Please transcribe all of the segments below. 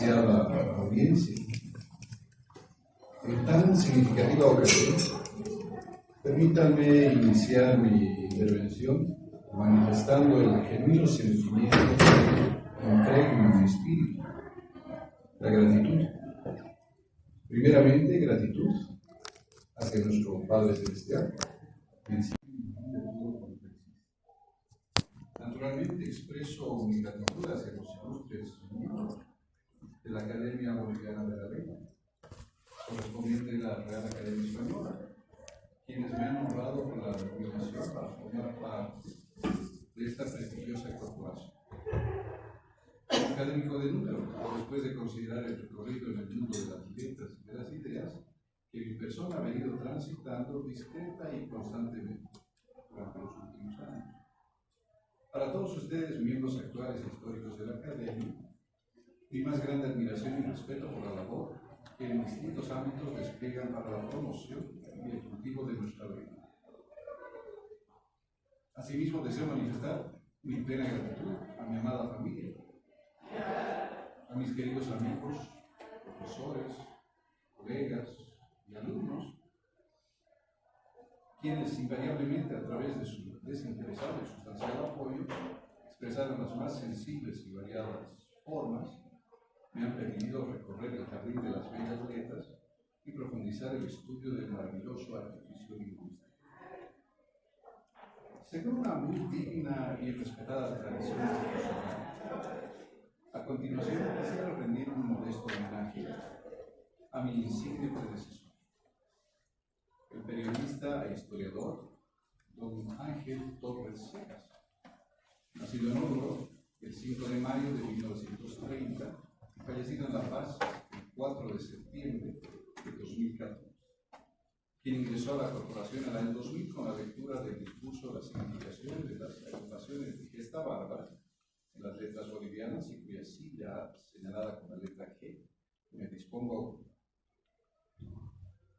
apreciada audiencia. En tan significativa ocasión, permítanme iniciar mi intervención manifestando el genuino sentimiento que impregna mi espíritu, la gratitud. Primeramente, gratitud hacia nuestro Padre Celestial, principio de todo cuanto existe. Naturalmente expreso mi gratitud hacia los ilustres miembros de la Academia Boliviana de la Lengua, correspondiente a la Real Academia Española, quienes me han honrado con la nominación para formar parte de esta prestigiosa corporación. Como académico de número, después de considerar el recorrido en el mundo de las letras y de las ideas, que mi persona ha venido transitando discreta y constantemente durante los últimos años. Para todos ustedes, miembros actuales e históricos de la Academia, mi más grande admiración y respeto por la labor que en distintos ámbitos despliegan para la promoción y el cultivo de nuestra lengua. Asimismo, deseo manifestar mi plena gratitud a mi amada familia, a mis queridos amigos, profesores, colegas y alumnos, quienes invariablemente a través de su desinteresado y sustancial apoyo expresaron las más sensibles y variadas formas, me han permitido recorrer el jardín de las bellas letras y profundizar el estudio del maravilloso artificio lingüístico. Según una muy digna y respetada tradición institucional, a continuación quisiera rendir un modesto homenaje a mi insigne predecesor, el periodista e historiador don Ángel Torres Secas, nacido en Oruro el 5 de mayo de 1930 y fallecido en La Paz el 4 de septiembre de 2014, quien ingresó a la corporación en el año 2000 con la lectura del discurso La significación de las agrupaciones de gesta bárbara en las letras bolivianas y cuya silla, señalada con la letra G, me dispongo a ocupar.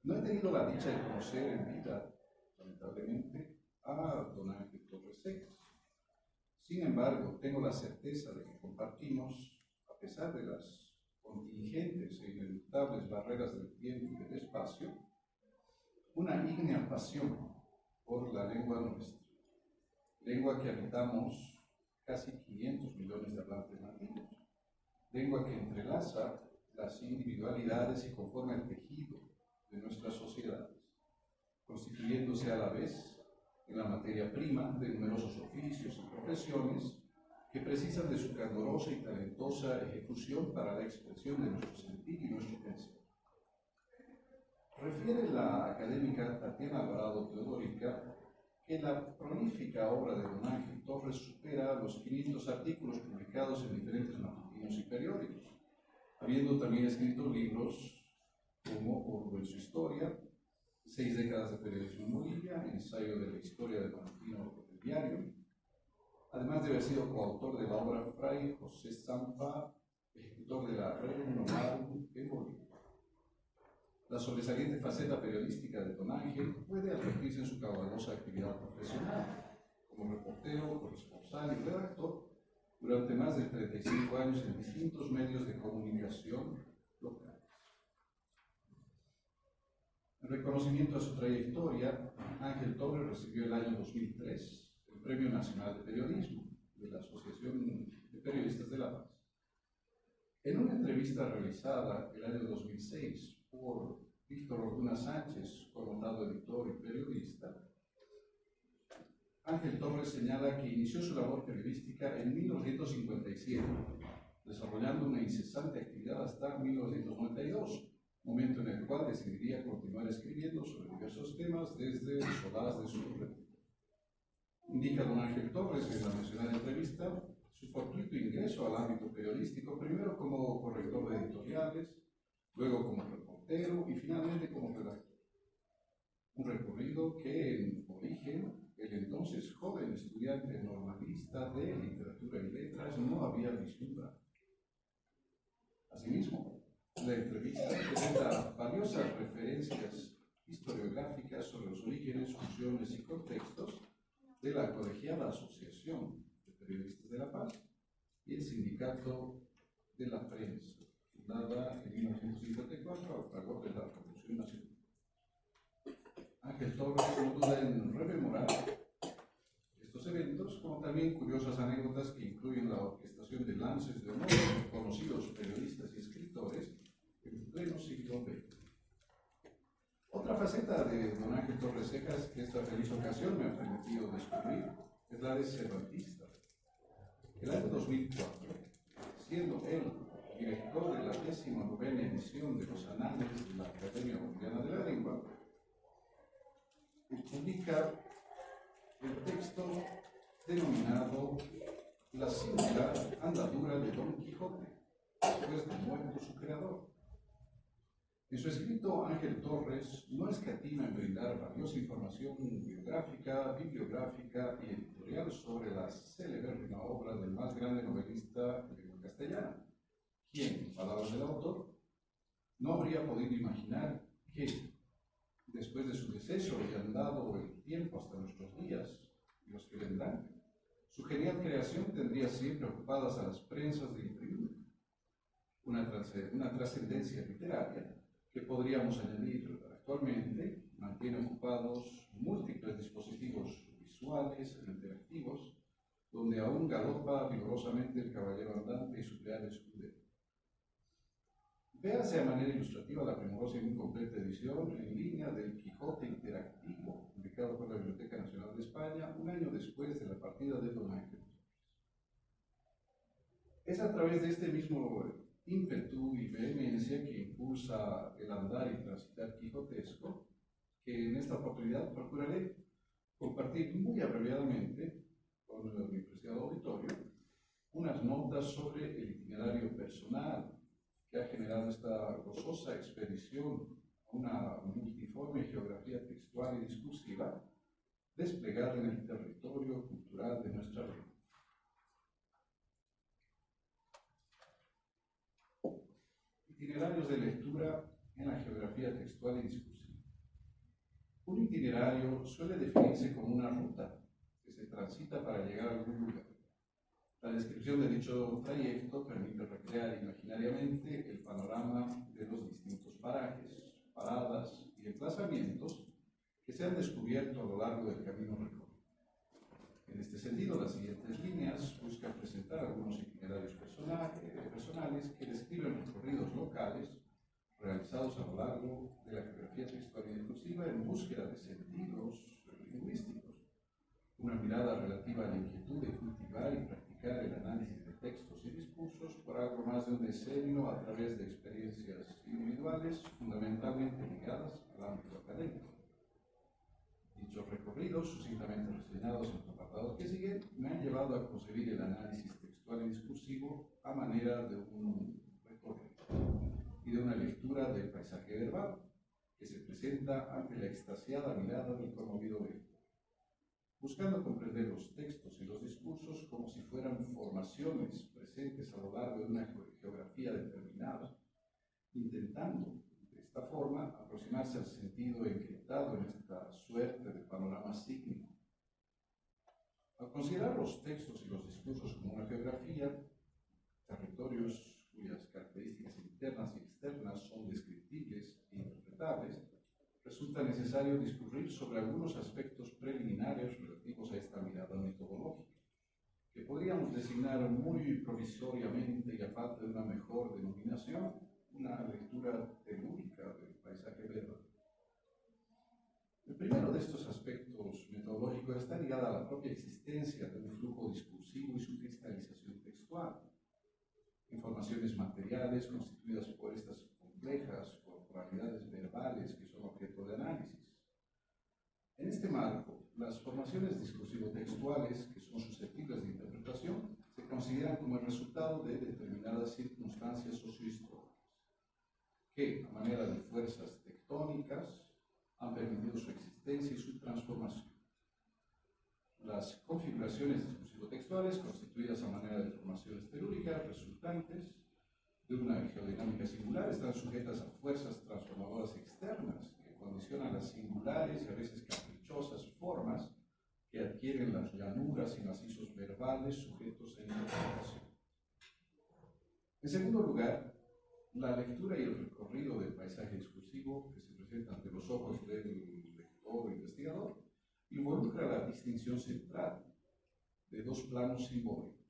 No he tenido la dicha de conocer en vida, lamentablemente, a don Ángel Torres Secas. Sin embargo, tengo la certeza de que compartimos, a pesar de las contingentes e ineluctables barreras del tiempo y del espacio, una ígnea pasión por la lengua nuestra, lengua que habitamos casi 500 millones de hablantes nativos, lengua que entrelaza las individualidades y conforma el tejido de nuestras sociedades, constituyéndose a la vez en la materia prima de numerosos oficios y profesiones que precisan de su candorosa y talentosa ejecución para la expresión de nuestro sentir y nuestro pensar. Refiere la académica Tatiana Alvarado Teodórica que la prolífica obra de don Ángel Torres supera los 500 artículos publicados en diferentes matutinos y periódicos, habiendo también escrito libros como Oruro en su historia, 6 décadas de periodismo en Bolivia, ensayo de la historia del matutino del diario, además de haber sido coautor de la obra Fray José Zampa, ejecutor de la Rerum Novarum en Bolivia. La sobresaliente faceta periodística de don Ángel puede advertirse en su caudalosa actividad profesional, como reportero, corresponsal y redactor, durante más de 35 años en distintos medios de comunicación locales. En reconocimiento a su trayectoria, Ángel Torres recibió el año 2003 el Premio Nacional de Periodismo de la Asociación de Periodistas de La Paz. En una entrevista realizada el año 2006 por Víctor Orduna Sánchez, connotado editor y periodista, Ángel Torres señala que inició su labor periodística en 1957, desarrollando una incesante actividad hasta 1992, momento en el cual decidiría continuar escribiendo sobre diversos temas desde el solaz de su retiro. Indica don Ángel Torres en la mencionada entrevista su fortuito ingreso al ámbito periodístico, primero como corrector de editoriales, luego como reportero y finalmente como redactor. Un recorrido que en origen el entonces joven estudiante normalista de literatura y letras no había vislumbrado. Asimismo, la entrevista presenta valiosas referencias historiográficas sobre los orígenes, funciones y contextos de la colegiada Asociación de Periodistas de La Paz y el Sindicato de la Prensa. fundada en 1954 al fragor de la Revolución Nacional. Ángel Torres no duda en rememorar estos eventos, como también curiosas anécdotas que incluyen la orquestación de lances de honor de conocidos periodistas y escritores en pleno siglo XX. Otra faceta de don Ángel Torres Cejas que esta feliz ocasión me ha permitido descubrir es la de cervantista. El año 2004, siendo él director de la 19ª edición de los Anales de la Academia Boliviana de la Lengua, publica el texto denominado La singular andadura de Don Quijote, después de muerto su creador. En su escrito, Ángel Torres no escatima en brindar valiosa información biográfica, bibliográfica y editorial sobre la celebérrima obra del más grande novelista de lengua castellana, quien, en palabras del autor, no habría podido imaginar que, después de su deceso y andado el tiempo hasta nuestros días y los que vendrán, su genial creación tendría siempre ocupadas a las prensas de imprimir una trascendencia literaria que podríamos añadir actualmente mantiene ocupados múltiples dispositivos visuales e interactivos, donde aún galopa vigorosamente el caballero andante y su leal escudero. Véase de manera ilustrativa la primorosa y muy completa edición en línea del Quijote Interactivo, publicado por la Biblioteca Nacional de España un año después de la partida de don Ángel. Es a través de este mismo ímpetu y vehemencia que impulsa el andar y transitar quijotesco, que en esta oportunidad procuraré compartir muy abreviadamente con mi preciado auditorio unas notas sobre el itinerario personal que ha generado esta gozosa expedición a una multiforme geografía textual y discursiva desplegada en el territorio cultural de nuestra región. Itinerarios de lectura en la geografía textual y discursiva. Un itinerario suele definirse como una ruta que se transita para llegar a algún lugar. La descripción de dicho trayecto permite recrear imaginariamente el panorama de los distintos parajes, paradas y emplazamientos que se han descubierto a lo largo del camino recorrido. En este sentido, las siguientes líneas buscan presentar algunos itinerarios personales que describen recorridos locales realizados a lo largo de la geografía textual y discursiva en búsqueda de sentidos lingüísticos, una mirada relativa a la inquietud de cultivar y practicar el análisis de textos y discursos por algo más de un decenio a través de experiencias individuales fundamentalmente ligadas al ámbito académico. Dichos recorridos, sucintamente reseñados en los apartados que siguen, me han llevado a concebir el análisis textual y discursivo a manera de un recorrido y de una lectura del paisaje verbal que se presenta ante la extasiada mirada del conmovido lector, buscando comprender los textos y los discursos como si fueran formaciones presentes a lo largo de una geografía determinada, intentando de esta forma aproximarse al sentido encriptado en esta suerte de panorama sígnico. Al considerar los textos y los discursos como una geografía, territorios cuyas características internas y externas son descriptibles e interpretables, resulta necesario discurrir sobre algunos aspectos preliminares relativos a esta mirada metodológica, que podríamos designar muy provisoriamente y a falta de una mejor denominación, una lectura telúrica del paisaje verbal. El primero de estos aspectos metodológicos está ligado a la propia existencia de un flujo discursivo y su cristalización textual. Informaciones materiales constituidas por estas complejas corporalidades verbales que son objeto de análisis. En este marco, las formaciones discursivo-textuales que son susceptibles de interpretación se consideran como el resultado de determinadas circunstancias sociohistóricas que, a manera de fuerzas tectónicas, han permitido su existencia y su transformación. Las configuraciones discursivo-textuales, constituidas a manera de formaciones telúricas resultantes de una geodinámica singular, están sujetas a fuerzas transformadoras externas que condicionan las singulares y a veces caprichosas formas que adquieren las llanuras y macizos verbales sujetos a interpretación. En segundo lugar, La lectura y el recorrido del paisaje discursivo que se presenta ante los ojos del lector o investigador involucra la distinción central de dos planos simbólicos,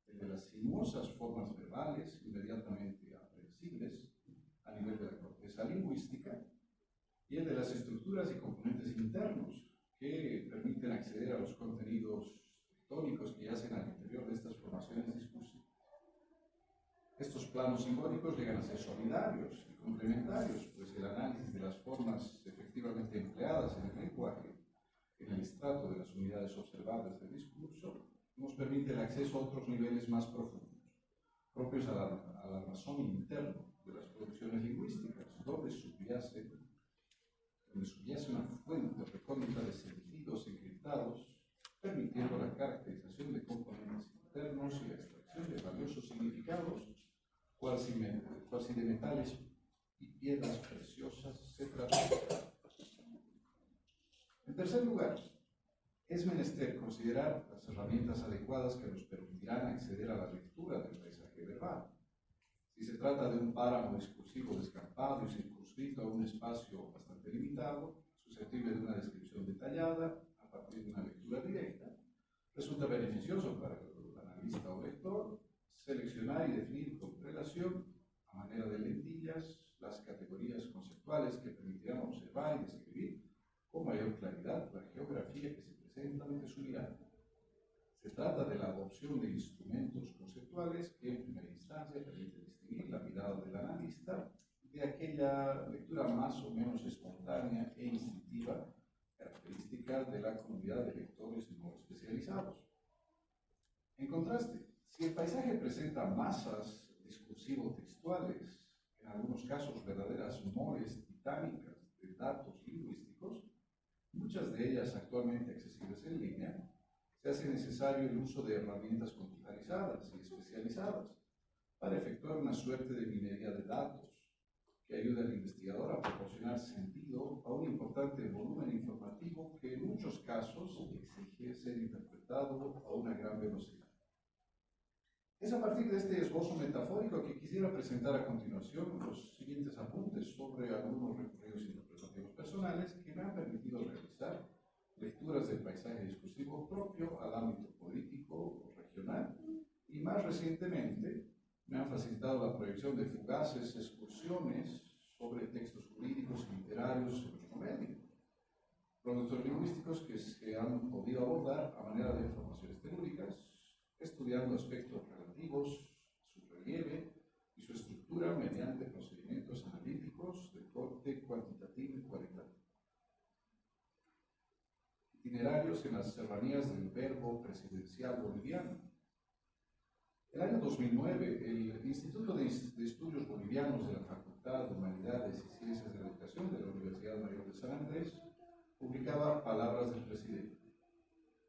el de las sinuosas formas verbales inmediatamente aprensibles a nivel de la corteza lingüística y el de las estructuras y componentes internos que permiten acceder a los contenidos tónicos que yacen al interior de estas formaciones discursivas. Estos planos simbólicos llegan a ser solidarios y complementarios, pues el análisis de las formas efectivamente empleadas en el lenguaje, en el estrato de las unidades observables del discurso, nos permite el acceso a otros niveles más profundos, propios a la razón interna de las producciones lingüísticas, donde subyace una fuente recóndita de sentidos encriptados, permitiendo la caracterización de componentes internos y la extracción de valiosos significados, cuasi de metales y piedras preciosas se trata. En tercer lugar, es menester considerar las herramientas adecuadas que nos permitirán acceder a la lectura del paisaje verbal. Si se trata de un páramo discursivo descampado y circunscrito a un espacio bastante limitado, susceptible de una descripción detallada a partir de una lectura directa, resulta beneficioso para el analista o lector seleccionar y definir con relación, a manera de lentillas, las categorías conceptuales que permitirán observar y describir con mayor claridad la geografía que se presenta ante su mirada. Se trata de la adopción de instrumentos conceptuales que en primera instancia permiten distinguir la mirada del analista de aquella lectura más o menos espontánea e instintiva, característica de la comunidad de lectores no especializados. En contraste, si el paisaje presenta masas discursivo-textuales, en algunos casos verdaderas moles titánicas de datos lingüísticos, muchas de ellas actualmente accesibles en línea, se hace necesario el uso de herramientas computarizadas y especializadas para efectuar una suerte de minería de datos que ayuda al investigador a proporcionar sentido a un importante volumen informativo que en muchos casos exige ser interpretado a una gran velocidad. Es a partir de este esbozo metafórico que quisiera presentar a continuación los siguientes apuntes sobre algunos recorridos interpretativos personales que me han permitido realizar lecturas del paisaje discursivo propio al ámbito político o regional y más recientemente me han facilitado la proyección de fugaces excursiones sobre textos jurídicos y literarios en nuestro medio, productos lingüísticos que se han podido abordar a manera de formaciones telúricas, estudiando aspectos relativos a su relieve y su estructura mediante procedimientos analíticos de corte cuantitativo y cualitativo. Itinerarios en las serranías del verbo presidencial boliviano. El año 2009, el Instituto de Estudios Bolivianos de la Facultad de Humanidades y Ciencias de la Educación de la Universidad Mayor de San Andrés publicaba Palabras del Presidente,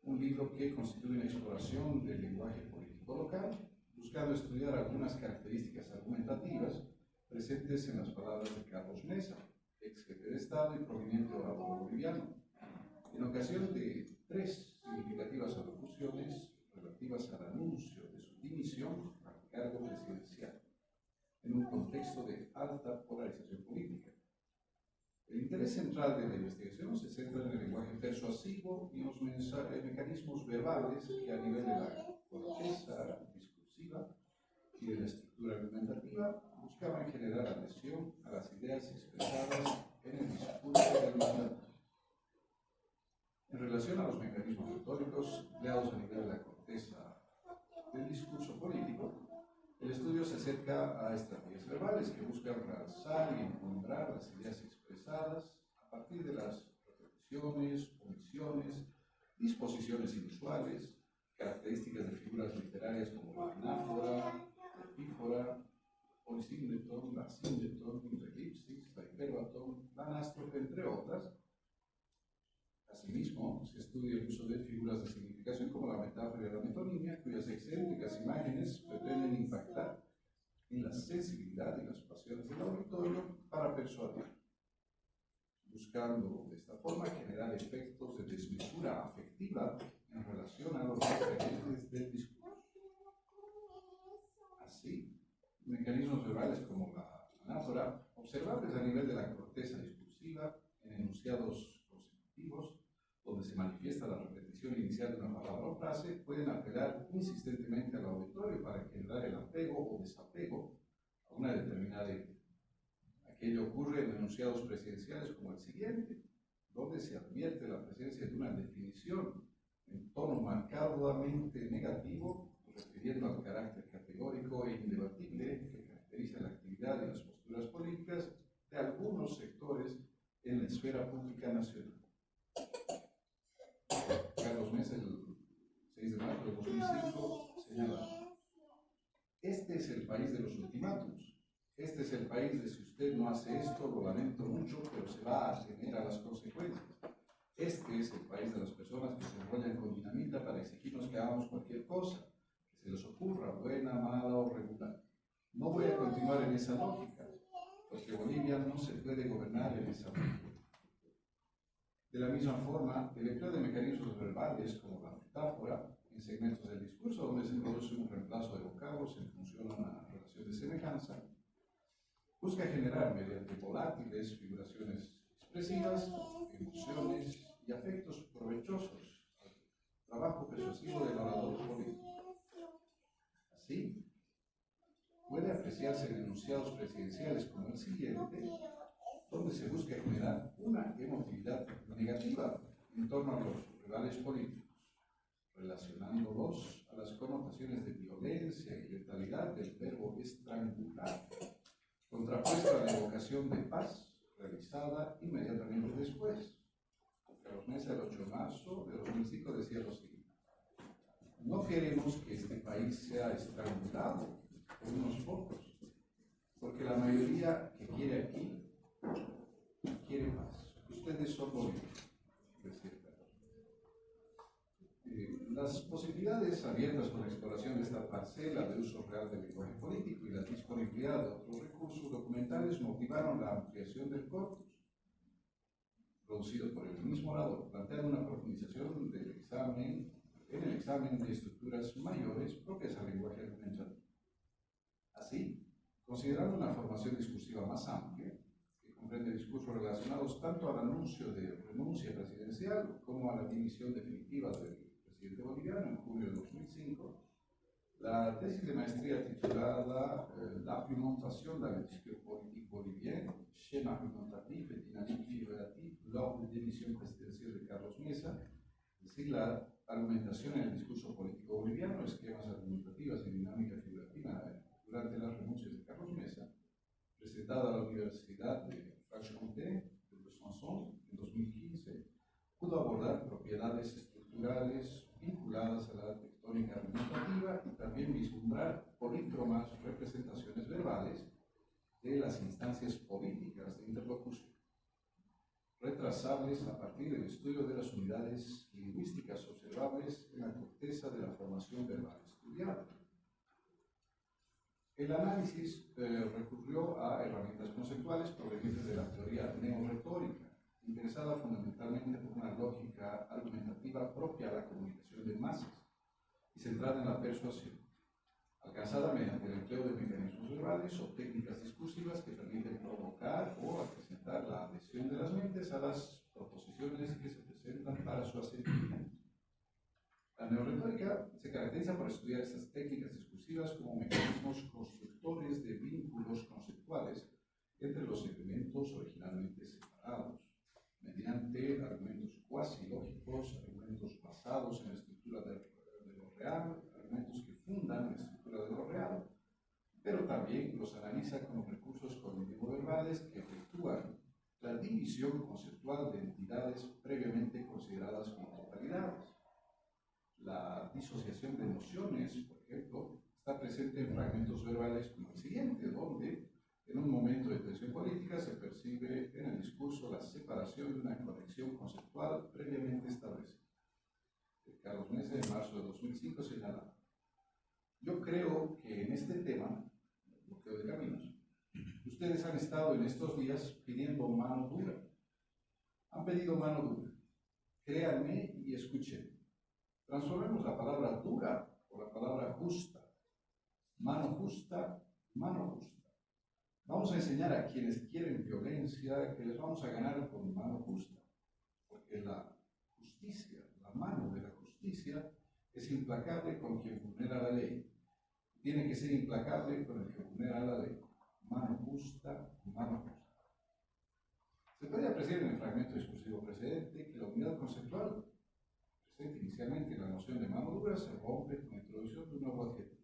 un libro que constituye una exploración del lenguaje político local, buscando estudiar algunas características argumentativas presentes en las palabras de Carlos Mesa, ex jefe de Estado y prominente orador boliviano, en ocasión de tres significativas alocuciones relativas al anuncio de su dimisión al cargo presidencial, en un contexto de alta polarización política. El interés central de la investigación se centra en el lenguaje persuasivo y en los mecanismos verbales que a nivel de la corteza discursiva y de la estructura argumentativa buscaban generar adhesión a las ideas expresadas en el discurso del mandatario. En relación a los mecanismos retóricos empleados a nivel de la corteza del discurso político, el estudio se acerca a estrategias verbales que buscan realzar y encontrar las ideas expresadas a partir de las repeticiones, omisiones, disposiciones inusuales, características de figuras literarias como la anáfora, la epífora, polisíndeton, la síndeton, la elipsis, la hiperbatón, la anástrofe, entre otras. Asimismo, se estudia el uso de figuras de significación como la metáfora y la metonimia, cuyas excéntricas imágenes pretenden impactar en la sensibilidad y las pasiones del auditorio para persuadir, buscando de esta forma generar efectos de desmesura afectiva en relación a los referentes del discurso. Así, mecanismos mecanismos verbales como la anáfora, observables a nivel de la corteza discursiva, en enunciados consecutivos, donde se manifiesta la repetición inicial de una palabra o frase, pueden apelar insistentemente al auditorio para generar el apego o desapego a una determinada idea. Aquello ocurre en enunciados presidenciales como el siguiente, donde se advierte la presencia de una definición en tono marcadamente negativo, refiriendo al carácter categórico e indebatible que caracteriza la actividad y las posturas políticas de algunos sectores en la esfera pública nacional. Carlos Mesa, el 6 de marzo de 2005, señala: este es el país de los ultimátums. Este es el país de si usted no hace esto, lo lamento mucho, pero se va a tener a las consecuencias. Este es el país de las personas que se enrollan con dinamita para exigirnos que hagamos cualquier cosa, que se les ocurra, buena, mala o regular. No voy a continuar en esa lógica, porque Bolivia no se puede gobernar en esa lógica. De la misma forma, el empleo de mecanismos verbales como la metáfora en segmentos del discurso donde se produce un reemplazo de vocablos en función a una relación de semejanza, busca generar mediante volátiles figuraciones expresivas, emociones y afectos provechosos al trabajo persuasivo del orador político. Así, puede apreciarse en enunciados presidenciales como el siguiente, donde se busca generar una emotividad negativa en torno a los rivales políticos, relacionándolos a las connotaciones de violencia y letalidad del verbo estrangular, contrapuesto a la evocación de paz realizada inmediatamente después. Carlos Mesa, el 8 de marzo de 2005, decía lo siguiente: no queremos que este país sea estrangulado por unos pocos, porque la mayoría que quiere aquí quiere paz. Ustedes son bolivianos, decía Carlos. Las posibilidades abiertas con la exploración de esta parcela de uso real del lenguaje político y la disponibilidad de otros recursos documentales motivaron la ampliación del corpus, producido por el mismo orador, planteando una profundización del examen, en el examen de estructuras mayores propias al lenguaje argumentativo. Así, considerando una formación discursiva más amplia, que comprende discursos relacionados tanto al anuncio de renuncia presidencial como a la dimisión definitiva del presidente boliviano en julio de 2005, la tesis de maestría titulada L'implémentation d'un discours politique bolivien, schéma argumentatif et dynamique figurative lors de démission présidentielle de Carlos Mesa, es decir, la argumentación en el discurso político boliviano, esquemas argumentativas y dinámica figurativa durante las renuncias de Carlos Mesa, presentada a la Universidad de Franche-Comté de Besançon en 2015, pudo abordar propiedades estructurales vinculadas a la tectónica argumentativa y también vislumbrar polícromas representaciones verbales de las instancias políticas de interlocución, retrasables a partir del estudio de las unidades lingüísticas observables en la corteza de la formación verbal estudiada. El análisis recurrió a herramientas conceptuales provenientes de la teoría neorretórica, interesada fundamentalmente por una lógica argumentativa propia a la comunicación de masas y centrada en la persuasión, alcanzada mediante el empleo de mecanismos verbales o técnicas discursivas que permiten provocar o acrecentar la adhesión de las mentes a las proposiciones que se presentan para su asentimiento. La neorretórica se caracteriza por estudiar estas técnicas discursivas como mecanismos constructores de vínculos conceptuales entre los elementos originalmente separados, mediante argumentos cuasi lógicos, argumentos basados en la estructura de lo real, argumentos que fundan la estructura de lo real, pero también los analiza como recursos cognitivo-verbales que efectúan la división conceptual de entidades previamente consideradas como totalidades. La disociación de nociones, por ejemplo, está presente en fragmentos verbales como el siguiente, donde en un momento de tensión política se percibe en el discurso la separación de una conexión conceptual previamente establecida. Carlos Mesa, en marzo de 2005, señala: yo creo que en este tema, el bloqueo de caminos, ustedes han estado en estos días pidiendo mano dura. Han pedido mano dura. Créanme y escuchen. Transformemos la palabra dura por la palabra justa. Mano justa mano justa. Vamos a enseñar a quienes quieren violencia que les vamos a ganar con mano justa, porque la justicia, la mano de la justicia, es implacable con quien vulnera la ley. Tiene que ser implacable con el que vulnera la ley. Mano justa, mano justa. Se puede apreciar en el fragmento discursivo precedente que la unidad conceptual presente inicialmente en la noción de mano dura se rompe con la introducción de un nuevo adjetivo.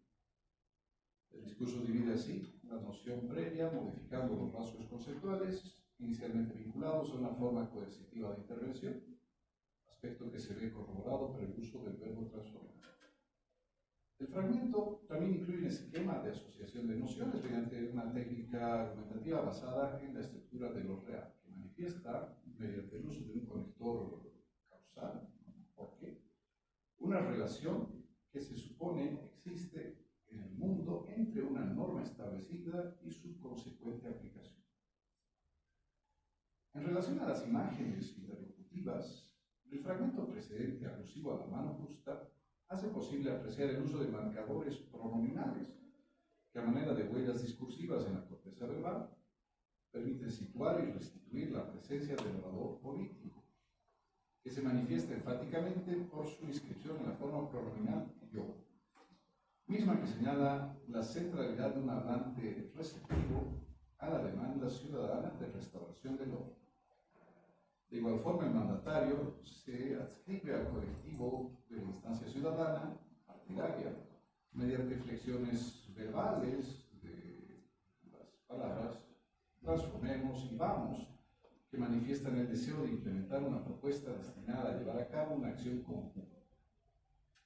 El discurso divide así la noción previa, modificando los rasgos conceptuales, inicialmente vinculados a una forma coercitiva de intervención, aspecto que se ve corroborado por el uso del verbo transformar. El fragmento también incluye un esquema de asociación de nociones mediante una técnica argumentativa basada en la estructura de lo real, que manifiesta, mediante el uso de un conector causal, ¿por qué? Una relación que se supone existe en el mundo entre una norma establecida y su consecuente aplicación. En relación a las imágenes interlocutivas, el fragmento precedente alusivo a la mano justa hace posible apreciar el uso de marcadores pronominales que a manera de huellas discursivas en la corteza verbal permiten situar y restituir la presencia del orador político, que se manifiesta enfáticamente por su inscripción en la forma pronominal yo, misma que señala la centralidad de un hablante receptivo a la demanda ciudadana de restauración del orden. De igual forma, el mandatario se adscribe al colectivo de la instancia ciudadana, partidaria, mediante flexiones verbales de las palabras transformemos y vamos, que manifiestan el deseo de implementar una propuesta destinada a llevar a cabo una acción conjunta.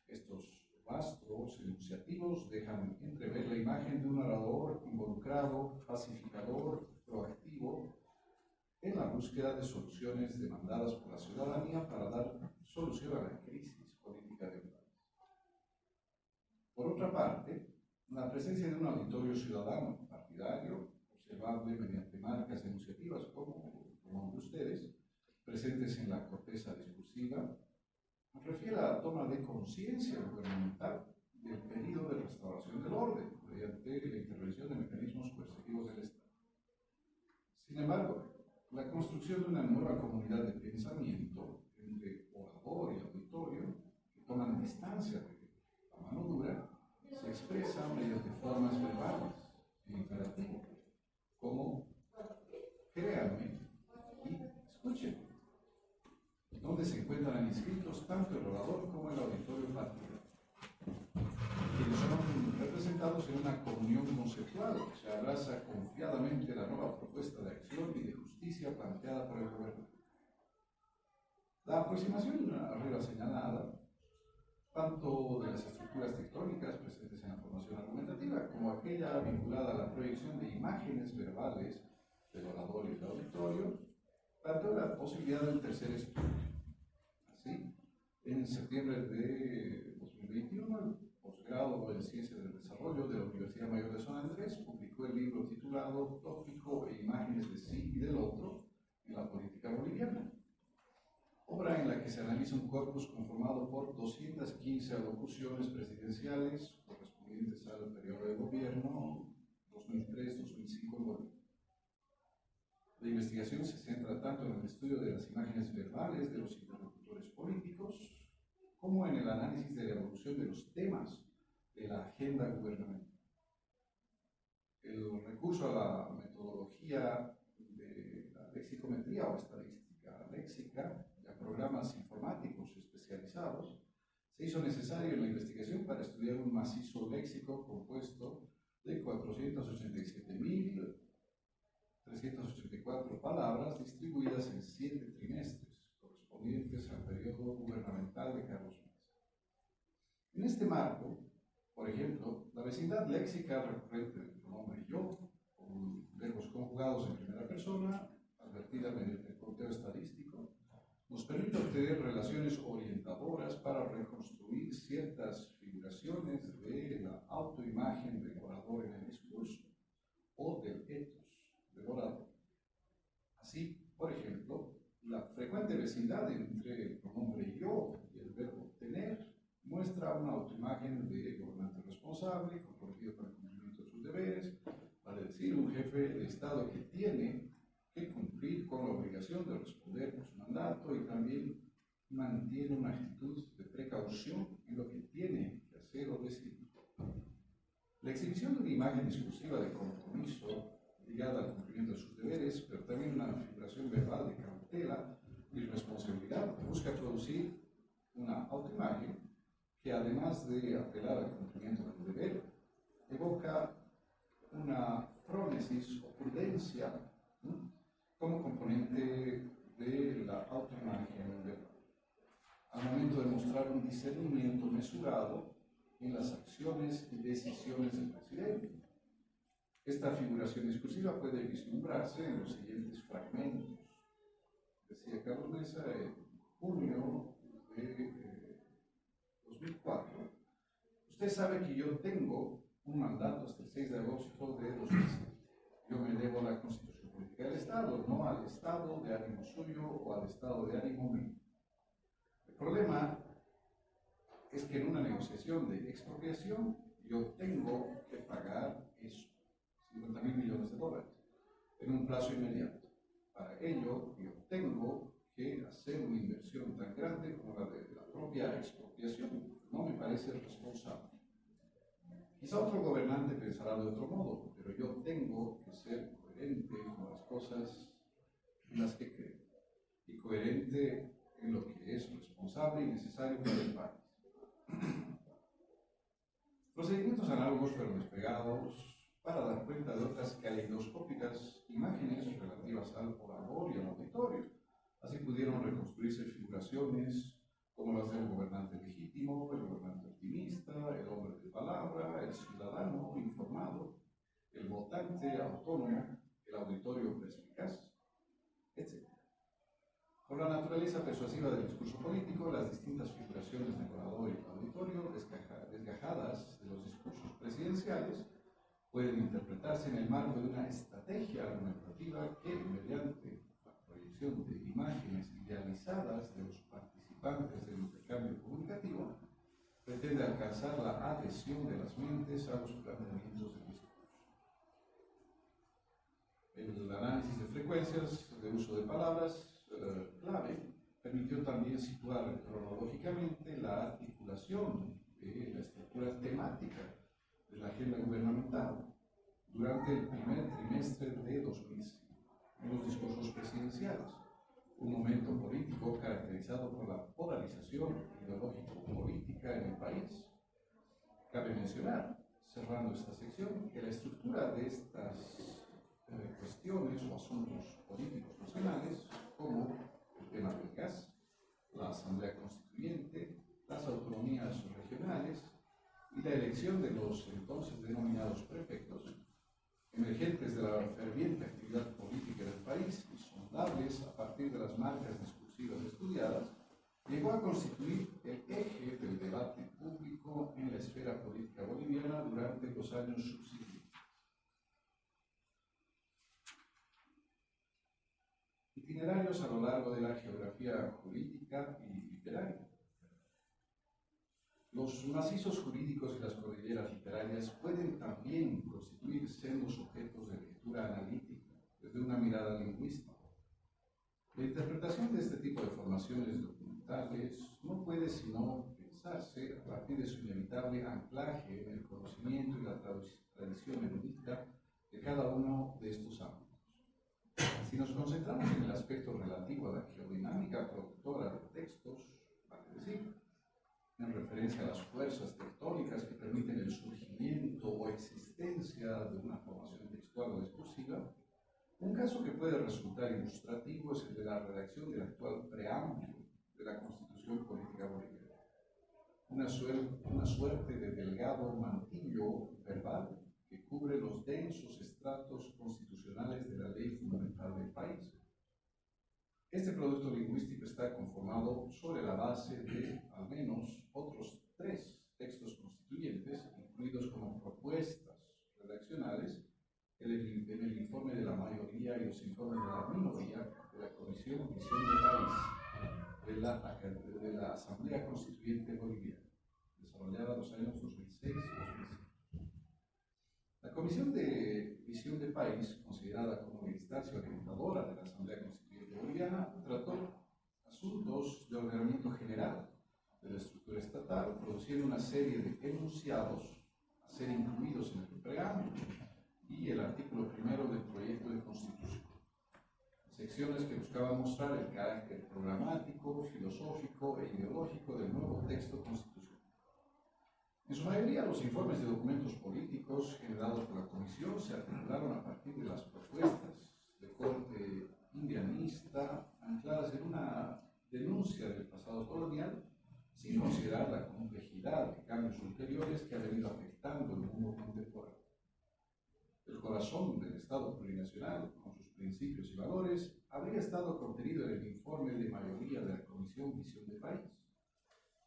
Estos rastros enunciativos dejan entrever la imagen de un orador involucrado, pacificador, proactivo, en la búsqueda de soluciones demandadas por la ciudadanía para dar solución a la crisis política de un país. Por otra parte, la presencia de un auditorio ciudadano partidario, observable mediante marcas enunciativas como de ustedes, presentes en la corteza discursiva, refiere a la toma de conciencia gubernamental del pedido de restauración del orden mediante la intervención de mecanismos coercitivos del Estado. Sin embargo, la construcción de una nueva comunidad de pensamiento entre orador y auditorio, que toman distancia de la mano dura, se expresa mediante formas verbales e imperativo, como créanme y escuchen, donde se encuentran inscritos tanto el orador como el auditorio partidario, quienes son representados en una comunión conceptual que se abraza confiadamente la nueva propuesta de acción y de justicia planteada por el gobierno. La aproximación arriba señalada, tanto de las estructuras tectónicas presentes en la formación argumentativa, como aquella vinculada a la proyección de imágenes verbales del orador y del auditorio, planteó la posibilidad de un tercer estudio. Así, en septiembre de 2021, el posgrado en Ciencias del Desarrollo de la Universidad Mayor de San Andrés publicó el libro titulado Tópico e imágenes de sí y del otro en la política boliviana, obra en la que se analiza un corpus conformado por 215 alocuciones presidenciales correspondientes al periodo de gobierno 2003-2005 en Bolivia. La investigación se centra tanto en el estudio de las imágenes verbales de los interlocutores políticos, como en el análisis de la evolución de los temas de la agenda gubernamental. El recurso a la metodología de la lexicometría o estadística léxica y a programas informáticos especializados se hizo necesario en la investigación para estudiar un macizo léxico compuesto de 487.384 palabras distribuidas en 7 trimestres, correspondientes al periodo gubernamental de Carlos Mesa. En este marco, por ejemplo, la vecindad léxica recurrente del pronombre yo, con verbos conjugados en primera persona, advertida mediante el conteo estadístico, nos permite obtener relaciones orientadoras para reconstruir ciertas figuraciones de la autoimagen del orador en el discurso o del ethos del orador. Así, por ejemplo, la frecuente vecindad entre el pronombre yo y el verbo tener muestra una autoimagen de gobernante responsable, comprometido con el cumplimiento de sus deberes, Estado que tiene que cumplir con la obligación de responder por su mandato y también mantiene una actitud de precaución en lo que tiene que hacer o decir. La exhibición de una imagen exclusiva de compromiso ligada al cumplimiento de sus deberes, pero también una figuración verbal de cautela y responsabilidad, busca producir una autoimagen que, además de apelar al cumplimiento del deber, evoca una frónesis o prudencia, ¿no?, como componente de la autoimagen verbal, al momento de mostrar un discernimiento mesurado en las acciones y decisiones del presidente. Esta figuración discursiva puede vislumbrarse en los siguientes fragmentos. Decía Carlos Mesa en junio de 2004, usted sabe que yo tengo un mandato hasta el 6 de agosto de 2007. Yo me debo a la Constitución Política del Estado, no al estado de ánimo suyo o al estado de ánimo mío. El problema es que en una negociación de expropiación yo tengo que pagar eso, 50.000 millones de dólares, en un plazo inmediato. Para ello yo tengo que hacer una inversión tan grande como la de la propia expropiación. No me parece responsable. Quizá otro gobernante pensará de otro modo, pero yo tengo que ser coherente con las cosas en las que creo y coherente en lo que es responsable y necesario para el país. Procedimientos análogos fueron desplegados para dar cuenta de otras caleidoscópicas imágenes relativas al orador y al auditorio. Así pudieron reconstruirse figuraciones como las del gobernante legítimo, el gobernante optimista, el hombre de palabra, el ciudadano informado, el votante autónomo, el auditorio perspicaz, etc. Por la naturaleza persuasiva del discurso político, las distintas figuraciones del orador y el auditorio, desgajadas de los discursos presidenciales, pueden interpretarse en el marco de una estrategia argumentativa que, mediante la proyección de imágenes idealizadas de los participantes del intercambio comunicativo, pretende alcanzar la adhesión de las mentes a los planteamientos del discurso. El análisis de frecuencias de uso de palabras clave permitió también situar cronológicamente la articulación de la estructura temática de la agenda gubernamental durante el primer trimestre de 2005 en los discursos presidenciales, un momento político caracterizado por la polarización ideológico-política en el país. Cabe mencionar, cerrando esta sección, que la estructura de estas cuestiones o asuntos políticos nacionales, como el tema del gas, la Asamblea Constituyente, las autonomías regionales y la elección de los entonces denominados prefectos, emergentes de la ferviente actividad política del país y sondables a partir de las marcas discursivas estudiadas, llegó a constituir el eje del debate público en la esfera política boliviana durante los años subsiguientes. Itinerarios a lo largo de la geografía jurídica y literaria. Los macizos jurídicos y las cordilleras literarias pueden también constituir sendos objetos de lectura analítica desde una mirada lingüística. La interpretación de este tipo de formaciones documentales no puede sino pensarse a partir de su inevitable anclaje en el conocimiento y la tradición erudita de cada uno de estos ámbitos. Si nos concentramos en el aspecto relativo a la geodinámica productora de textos, vale decir, en referencia a las fuerzas tectónicas que permiten el surgimiento o existencia de una formación textual o discursiva, un caso que puede resultar ilustrativo es el de la redacción del actual preámbulo de la Constitución Política Boliviana. Una suerte de delgado mantillo verbal que cubre los densos estratos constitucionales de la ley fundamental del país. Este producto lingüístico está conformado sobre la base de al menos otros 3 textos constituyentes, incluidos como propuestas redaccionales en el informe de la mayoría y los informes de la minoría de la Comisión Visión del País de la Asamblea Constituyente Boliviana, desarrollada en los años 2006 y 2005. La Comisión de Visión de País, considerada como la instancia orientadora de la Asamblea Constituyente Boliviana, trató asuntos de ordenamiento general de la estructura estatal, produciendo una serie de enunciados a ser incluidos en el preámbulo y el artículo primero del proyecto de Constitución. Secciones que buscaban mostrar el carácter programático, filosófico e ideológico del nuevo texto constitucional. En su mayoría, los informes de documentos políticos generados por la Comisión se articularon a partir de las propuestas de corte indianista ancladas en una denuncia del pasado colonial, sin considerar la complejidad de cambios ulteriores que ha venido afectando el mundo contemporáneo. El corazón del Estado plurinacional, con sus principios y valores, habría estado contenido en el informe de mayoría de la Comisión Visión de País,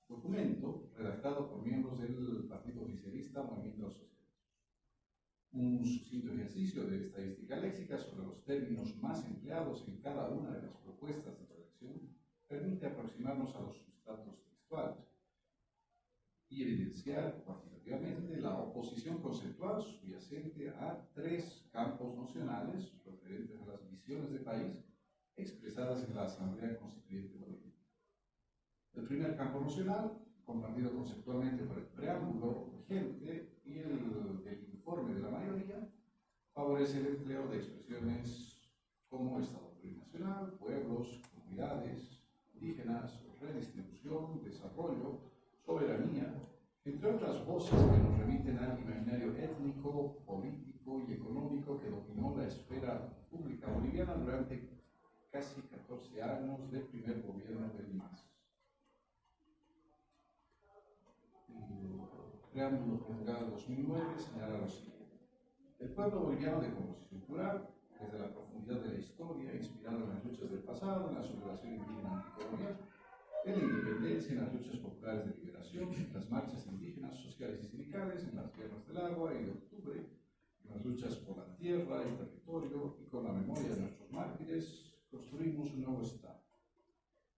documento redactado por miembros del Partido Oficialista Movimiento Social. Un sucinto ejercicio de estadística léxica sobre los términos más empleados en cada una de las propuestas de redacción permite aproximarnos a los sustratos textuales y evidenciar cuantitativamente la oposición conceptual subyacente a tres campos nocionales referentes a las visiones de país expresadas en la Asamblea Constituyente Boliviana. El primer campo nocional, compartido conceptualmente por el preámbulo vigente y el informe de la mayoría, favorece el empleo de expresiones como Estado plurinacional, pueblos, comunidades, indígenas, redistribución, desarrollo, soberanía, entre otras voces que nos remiten al imaginario étnico, político y económico que dominó la esfera pública boliviana durante casi 14 años del primer gobierno del MAS. El preámbulo promulgado en 2009 señala lo siguiente: el pueblo boliviano de composición plural, desde la profundidad de la historia, inspirado en las luchas del pasado, en la sublevación indígena anticolonial, en la independencia, en las luchas populares de liberación, en las marchas indígenas, sociales y sindicales, en las guerras del agua y de octubre, en las luchas por la tierra y territorio, y con la memoria de nuestros mártires, construimos un nuevo Estado.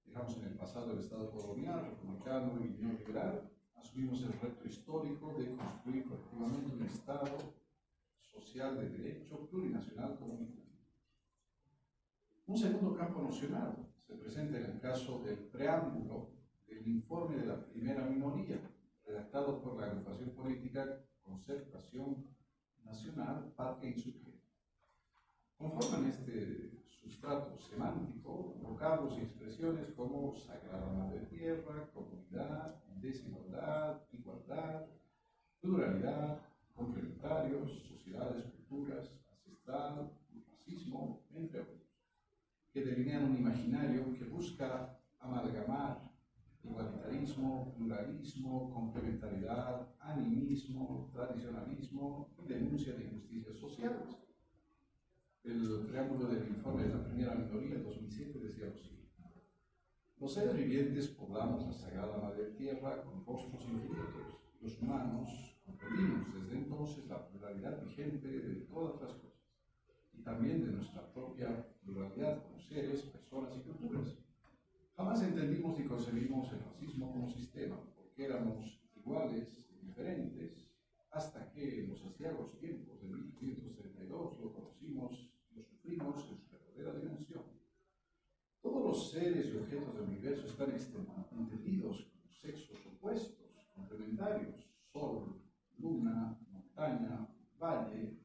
Dejamos en el pasado el Estado colonial, republicano y neoliberal, asumimos el reto histórico de construir colectivamente un Estado social de derecho plurinacional comunitario. Un segundo campo nocional se presenta en el caso del preámbulo del informe de la primera minoría, redactado por la agrupación política Concertación Nacional, Patria Insurgente. Conforman este sustrato semántico vocablos y expresiones como Sagrada Madre Tierra, comunidad, desigualdad, igualdad, pluralidad, complementarios, sociedades, culturas, ancestral, racismo, entre otros, que delinean un imaginario que busca amalgamar igualitarismo, pluralismo, complementariedad, animismo, tradicionalismo y denuncia de injusticias sociales. El preámbulo del informe de la primera minoría en 2007 decía lo siguiente: los seres vivientes poblamos la Sagrada Madre Tierra con rostros infinitos. Los humanos comprendimos desde entonces la pluralidad vigente de todas las cosas y también de nuestra propia pluralidad como seres, personas y culturas. Jamás entendimos ni concebimos el racismo como sistema, porque éramos iguales y diferentes, hasta que en los aciagos tiempos de 1532 lo conocimos y lo sufrimos en su verdadera dimensión. Todos los seres y objetos del universo están entendidos como sexos opuestos, complementarios: sol, luna, montaña, valle,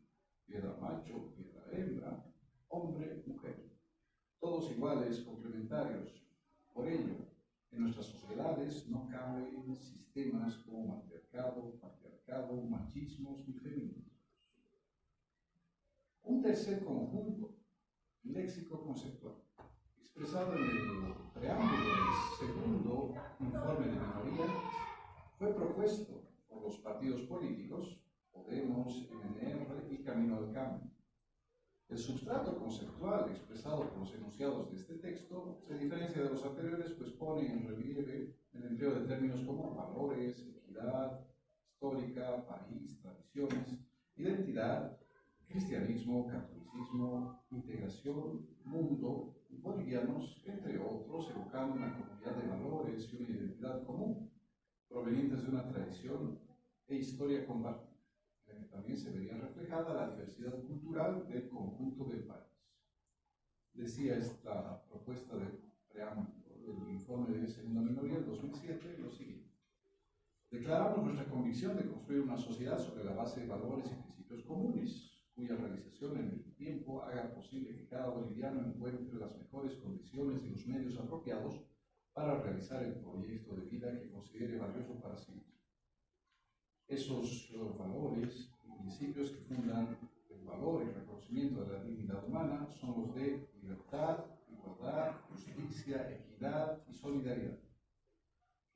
piedra macho, piedra hembra, hombre, mujer. Todos iguales, complementarios. Por ello, en nuestras sociedades no caben sistemas como patriarcado, machismos ni feminismos. Un tercer conjunto, léxico conceptual, expresado en el preámbulo del segundo informe de minoría, fue propuesto por los partidos políticos Podemos, MNR y Camino al Cambio. El substrato conceptual expresado por los enunciados de este texto se diferencia de los anteriores, pues pone en relieve el empleo de términos como valores, equidad histórica, país, tradiciones, identidad, cristianismo, catolicismo, integración, mundo, bolivianos, entre otros, evocando una comunidad de valores y una identidad común, provenientes de una tradición e historia compartida. En el también se vería reflejada la diversidad cultural del conjunto del país. Decía esta propuesta de preámbulo del informe de segunda minoría del 2007 lo siguiente: declaramos nuestra convicción de construir una sociedad sobre la base de valores y principios comunes, cuya realización en el tiempo haga posible que cada boliviano encuentre las mejores condiciones y los medios apropiados para realizar el proyecto de vida que considere valioso para sí mismo. Esos valores y principios que fundan el valor y reconocimiento de la dignidad humana son los de libertad, igualdad, justicia, equidad y solidaridad.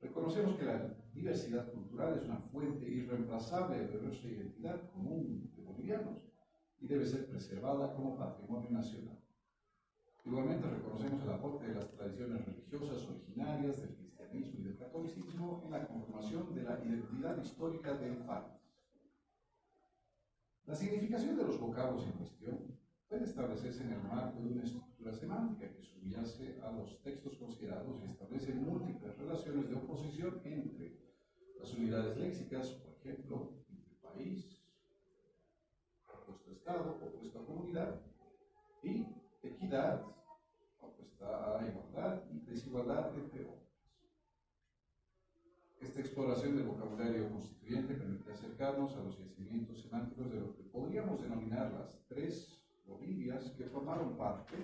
Reconocemos que la diversidad cultural es una fuente irreemplazable de nuestra identidad común de bolivianos y debe ser preservada como patrimonio nacional. Igualmente reconocemos el aporte de las tradiciones religiosas originarias del cristianismo y del catolicismo en la conformación de la identidad histórica del país. La significación de los vocablos en cuestión puede establecerse en el marco de una estructura semántica que subyace a los textos considerados y establece múltiples relaciones de oposición entre las unidades léxicas, por ejemplo, entre país, opuesto a Estado, opuesto a comunidad, y equidad, opuesta a igualdad y desigualdad, entre otras. Esta exploración del vocabulario constituyente permite acercarnos a los yacimientos semánticos de lo que podríamos denominar las tres Bolivias que formaron parte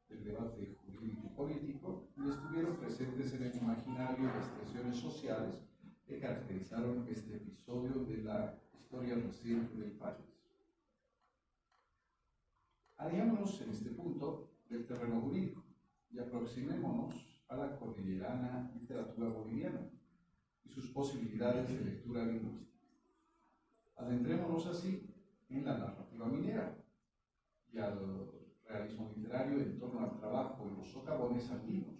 del debate jurídico y político y estuvieron presentes en el imaginario de expresiones sociales que caracterizaron este episodio de la historia reciente del país. Alejémonos en este punto del terreno jurídico y aproximémonos a la cordillerana literatura boliviana y sus posibilidades de lectura lingüística. Adentrémonos así en la narrativa minera y al realismo literario en torno al trabajo en los socavones andinos,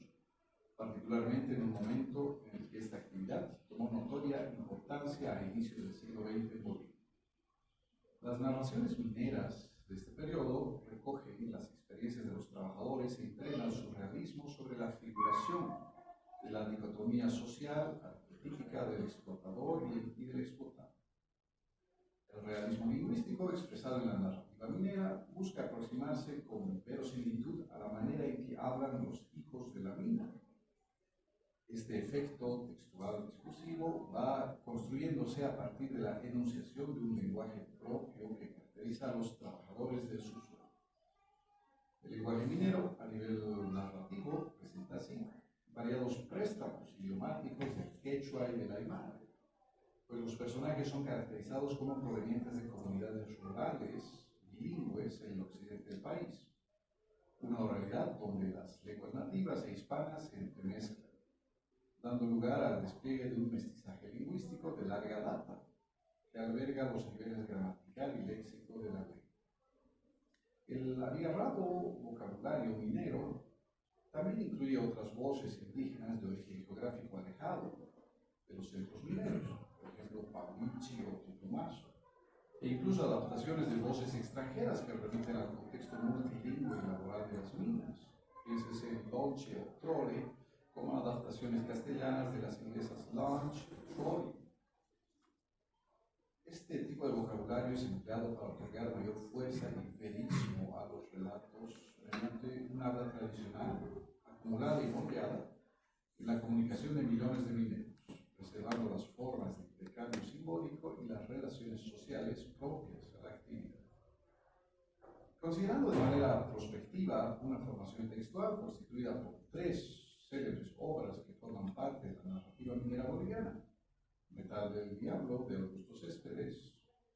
particularmente en un momento en el que esta actividad tomó notoria importancia a inicios del siglo XX en Bolivia. Las narraciones mineras de este periodo recogen las experiencias de los trabajadores e entrenan su realismo sobre la figuración de la dicotomía social arquetípica del explotador y del explotado. El realismo lingüístico, expresado en la narrativa minera, busca aproximarse con verosimilitud a la manera en que hablan los hijos de la mina. Este efecto textual discursivo va construyéndose a partir de la enunciación de un lenguaje propio que caracteriza a los trabajadores del subsuelo. El lenguaje minero, a nivel narrativo, presenta así variados préstamos idiomáticos del quechua y del aymara, pues los personajes son caracterizados como provenientes de comunidades rurales, bilingües en el occidente del país, una oralidad donde las lenguas nativas e hispanas se entremezclan, dando lugar al despliegue de un mestizaje lingüístico de larga data, que alberga los niveles gramatical y léxico de la lengua. El abigarrado vocabulario minero también incluye otras voces indígenas de origen geográfico alejado de los centros mineros, por ejemplo, Pauichi o Tutumazo, e incluso adaptaciones de voces extranjeras que remiten al contexto multilingüe y laboral de las minas. Piénsese en dolce o trole como adaptaciones castellanas de las inglesas lunch y trolley. Este tipo de vocabulario es empleado para otorgar mayor fuerza y verismo a los relatos mediante un habla tradicional, acumulada y moldeada en la comunicación de millones de mineros, preservando las formas de intercambio simbólico y las relaciones sociales propias a la actividad. Considerando de manera prospectiva una formación textual constituida por tres célebres obras que forman parte de la narrativa minera boliviana: Metal del Diablo, de Augusto Céspedes;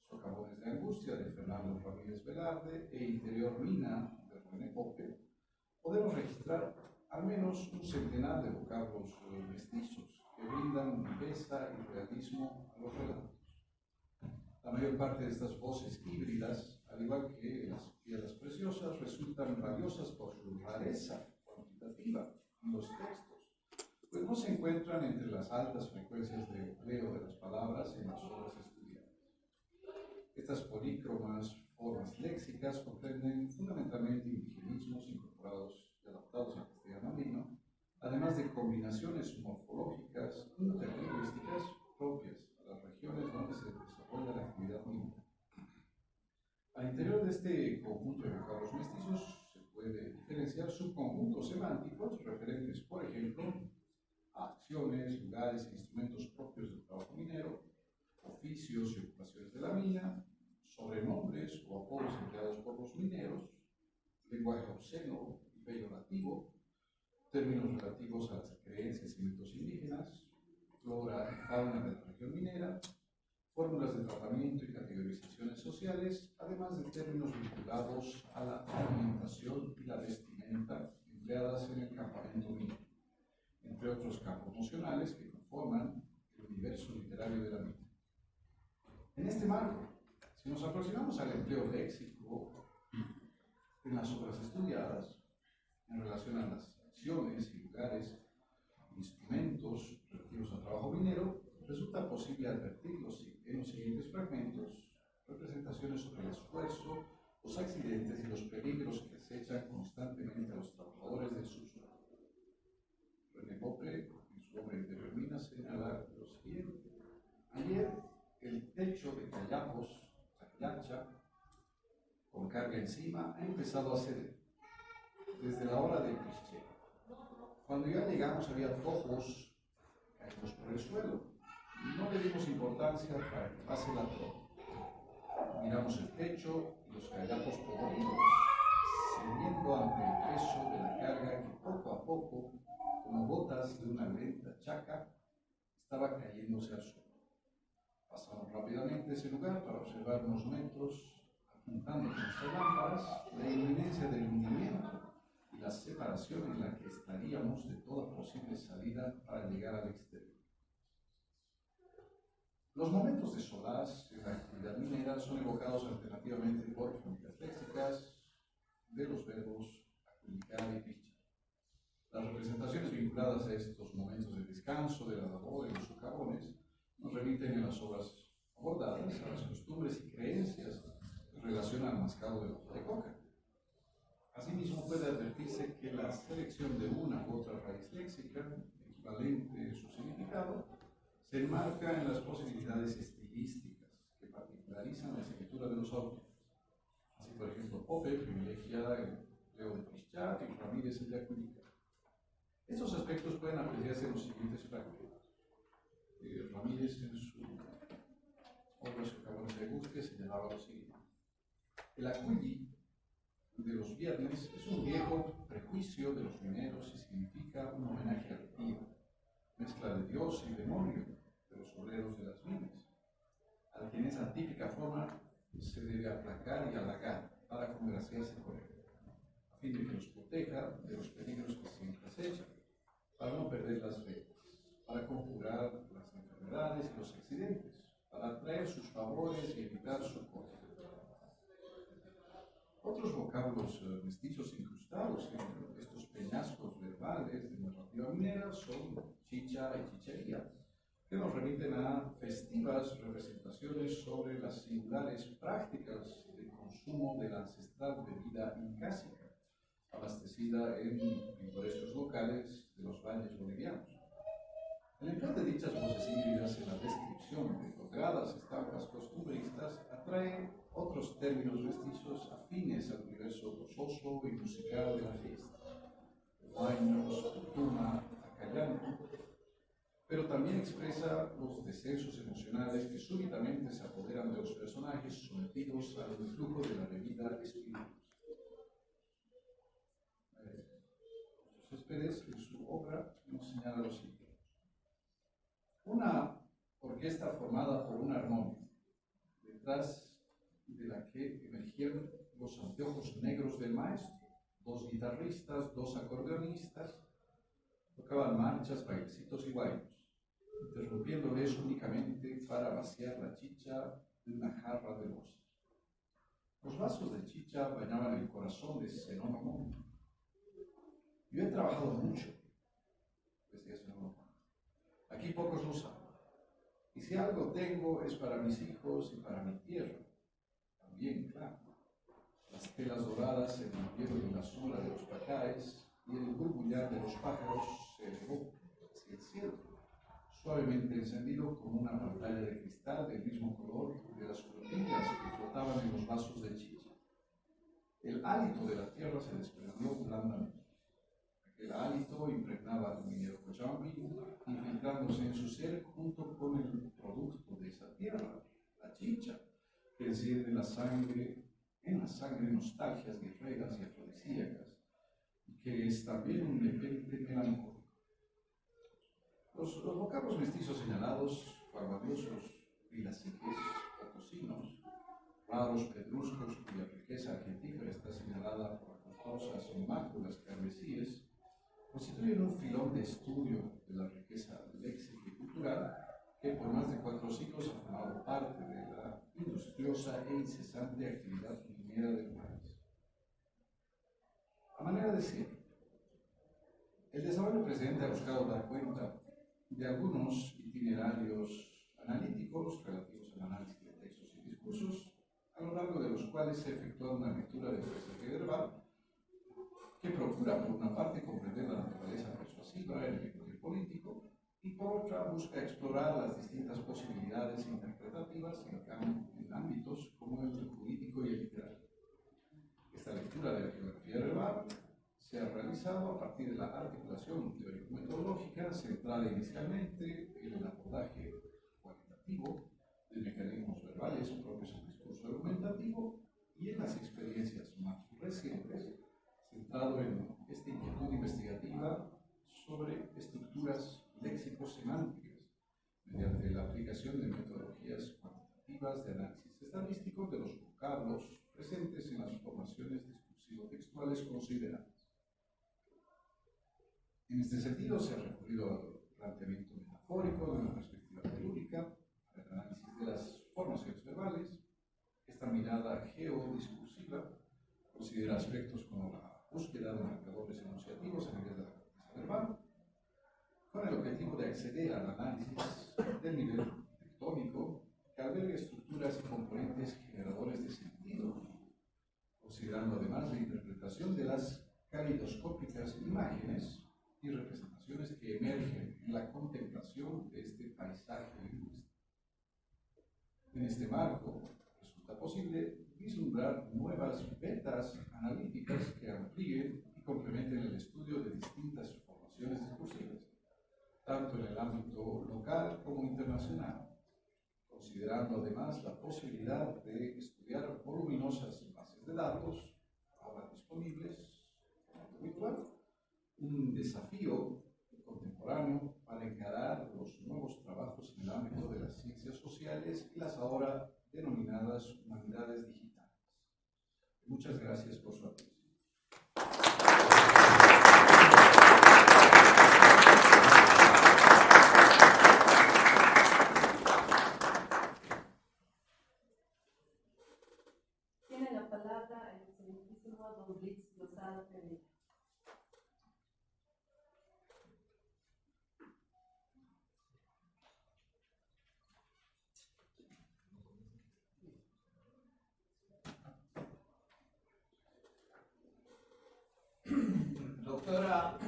Socavones de Angustia, de Fernando Ramírez Velarde; e Interior Mina, de René Pope, podemos registrar al menos un centenar de vocablos mestizos que brindan viveza y realismo a los relatos. La mayor parte de estas voces híbridas, al igual que las piedras preciosas, resultan valiosas por su rareza cuantitativa en los textos, pues no se encuentran entre las altas frecuencias de empleo de las palabras en las obras estudiadas. Estas polícromas formas léxicas comprenden fundamentalmente indigenismos incorporados y adaptados al castellano andino, además de combinaciones morfológicas interlingüísticas propias a las regiones donde se desarrolla la actividad minera. interior de este conjunto de vocablos mestizos se puede diferenciar subconjuntos semánticos referentes, por ejemplo, a acciones, lugares e instrumentos propios del trabajo minero, oficios y ocupaciones de la mina, sobrenombres o apodos empleados por los mineros, lenguaje obsceno y peyorativo, términos relativos a las creencias y mitos indígenas, flora y fauna de la región minera, fórmulas de tratamiento y categorizaciones sociales, además de términos vinculados a la alimentación y la vestimenta empleadas en el campamento minero, entre otros campos nocionales que conforman el universo literario de la mina. En este marco, si nos aproximamos al empleo léxico en las obras estudiadas, en relación a las acciones y lugares, instrumentos relativos al trabajo minero, resulta posible advertir en los siguientes fragmentos representaciones sobre el esfuerzo, los accidentes y los peligros que acechan constantemente a los trabajadores del subsuelo. René Popre, en su obra Intermina, señala lo siguiente. Ayer, el techo de Callapos, Cayacha, con carga encima, ha empezado a ceder. Desde la hora del pichero. Cuando ya llegamos había tojos caídos por el suelo. No le dimos importancia para que pase la tropa. Miramos el techo y los callapos podridos, cediendo ante el peso de la carga que poco a poco, como gotas de una lenta chaca, estaba cayéndose al suelo. Pasamos rápidamente ese lugar para observar unos metros, apuntando con nuestras lámparas la inminencia del hundimiento y la separación en la que estaríamos de toda posible salida para llegar al exterior. Los momentos de solaz en la actividad minera son evocados alternativamente por familias léxicas de los verbos aculicar y pichar. Las representaciones vinculadas a estos momentos de descanso, de la labor en los socavones, nos remiten en las obras abordadas a las costumbres y creencias en relación al mascado de hoja de coca. Asimismo, puede advertirse que la selección de una u otra raíz léxica, equivalente en su significado, se enmarca en las posibilidades estilísticas que particularizan la escritura de los autores. Así, por ejemplo, Pope privilegia el empleo de Pischat y Ramírez el de Acuñicar. Estos aspectos pueden apreciarse en los siguientes fragmentos. Ramírez, en su obra Socavones de Angustia, señalaba lo siguiente. El aculli de los viernes es un viejo prejuicio de los mineros y significa un homenaje al tío, mezcla de Dios y demonio de los obreros de las minas, al que en esa típica forma se debe aplacar y halagar para congraciarse con él, a fin de que los proteja de los peligros que siempre acechan, para no perder las ventas, para conjurar las enfermedades y los accidentes, para atraer sus favores y evitar su cólera. Otros vocablos mestizos incrustados en estos peñascos verbales de narrativa minera son chicha y chichería, que nos remiten a festivas representaciones sobre las singulares prácticas de consumo de la ancestral bebida incásica, abastecida en pintorescos locales de los valles bolivianos. El empleo de dichas voces híbridas en la descripción de logradas estampas costumbristas atrae otros términos mestizos afines al universo gozoso y musical de la fiesta, huaynos, putuma, acayanto, pero también expresa los descensos emocionales que súbitamente se apoderan de los personajes sometidos al influjo de la bebida espirituosa. Céspedes, en su obra, nos señala lo siguiente. Una orquesta formada por una armónica, detrás de la que emergieron los anteojos negros del maestro, dos guitarristas, dos acordeonistas, tocaban marchas, bailecitos y guaynos, interrumpiéndoles únicamente para vaciar la chicha de una jarra de loza. Los vasos de chicha bañaban el corazón de Zenón Amón. Yo he trabajado mucho, decía Zenón Amón. Aquí pocos lo saben. Y si algo tengo es para mis hijos y para mi tierra. También, claro. Las telas doradas se movieron en la sombra de los pacaes y el burbullar de los pájaros se elevó hacia el cielo, suavemente encendido como una pantalla de cristal del mismo color de las frutillas que flotaban en los vasos de chicha. el hálito de la tierra se desprendió blandamente. Aquel hálito impregnaba al minero Cochambi, infiltrándose en su ser junto con el producto de esa tierra, la chicha, que enciende en la sangre nostalgias guerreras y afrodisíacas, y que es también un nepente melancólico. Los vocablos mestizos señalados, barbadiosos, vilasiques, potosinos, raros pedruscos cuya riqueza argentífera está señalada por costosas máculas carmesíes, constituyen un filón de estudio de la riqueza léxica y cultural que por más de 4 siglos ha formado parte de la industriosa e incesante actividad minera del país. A manera de cierre, el desarrollo presente ha buscado dar cuenta de algunos itinerarios analíticos relativos al análisis de textos y discursos, a lo largo de los cuales se efectúa una lectura del paisaje verbal que procura, por una parte, comprender la naturaleza persuasiva en el lenguaje político y, por otra, busca explorar las distintas posibilidades interpretativas en ámbitos como el político y el literario. Esta lectura de la geografía verbal se ha realizado a partir de la articulación teórico-metodológica centrada inicialmente en el abordaje cualitativo de mecanismos verbales propios del discurso argumentativo y en las experiencias más recientes, centrado en esta inquietud investigativa sobre estructuras léxico-semánticas mediante la aplicación de metodologías cuantitativas de análisis estadístico de los vocablos presentes en las formaciones discursivo-textuales consideradas. En este sentido, se ha recurrido al planteamiento metafórico de una perspectiva telúrica, al análisis de las formaciones verbales. Esta mirada geodiscursiva considera aspectos como la búsqueda de marcadores enunciativos a nivel de la corteza verbal, con el objetivo de acceder al análisis del nivel tectónico que alberga estructuras y componentes generadores de sentido, considerando además la interpretación de las calidoscópicas imágenes y representaciones que emergen en la contemplación de este paisaje lingüístico. En este marco, resulta posible vislumbrar nuevas vetas analíticas que amplíen y complementen el estudio de distintas formaciones discursivas, tanto en el ámbito local como internacional, considerando además la posibilidad de estudiar voluminosas bases de datos, ahora disponibles en formato virtual, un desafío contemporáneo para encarar los nuevos trabajos en el ámbito de las ciencias sociales y las ahora denominadas humanidades digitales. Muchas gracias por su atención. Tiene la palabra el excelentísimo don Blitz Lozada Pereira. Doctora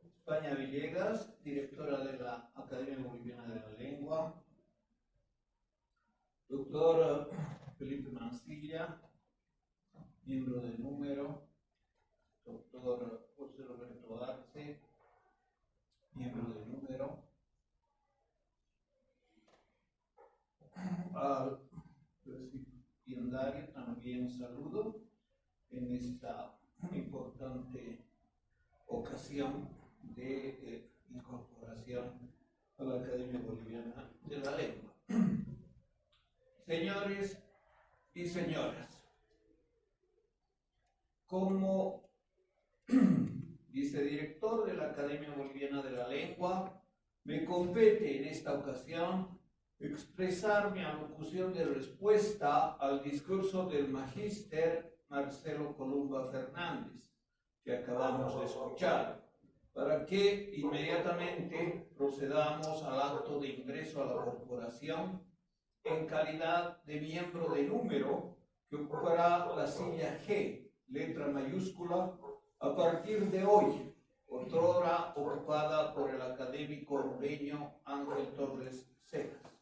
España Villegas, directora de la Academia Boliviana de la Lengua. Doctor Felipe Mancilla, miembro de Número. Doctor José Roberto Arce, miembro de Número. Al recipiendario también saludo en esta importante ocasión de incorporación a la Academia Boliviana de la Lengua. Señores y señoras, como vicedirector de la Academia Boliviana de la Lengua, me compete en esta ocasión expresar mi alocución de respuesta al discurso del magíster Marcelo Columba Fernández, que acabamos de escuchar, para que inmediatamente procedamos al acto de ingreso a la corporación en calidad de miembro de Número, que ocupará la silla G, letra mayúscula, a partir de hoy, otrora ocupada por el académico hondureño Ángel Torres Cejas.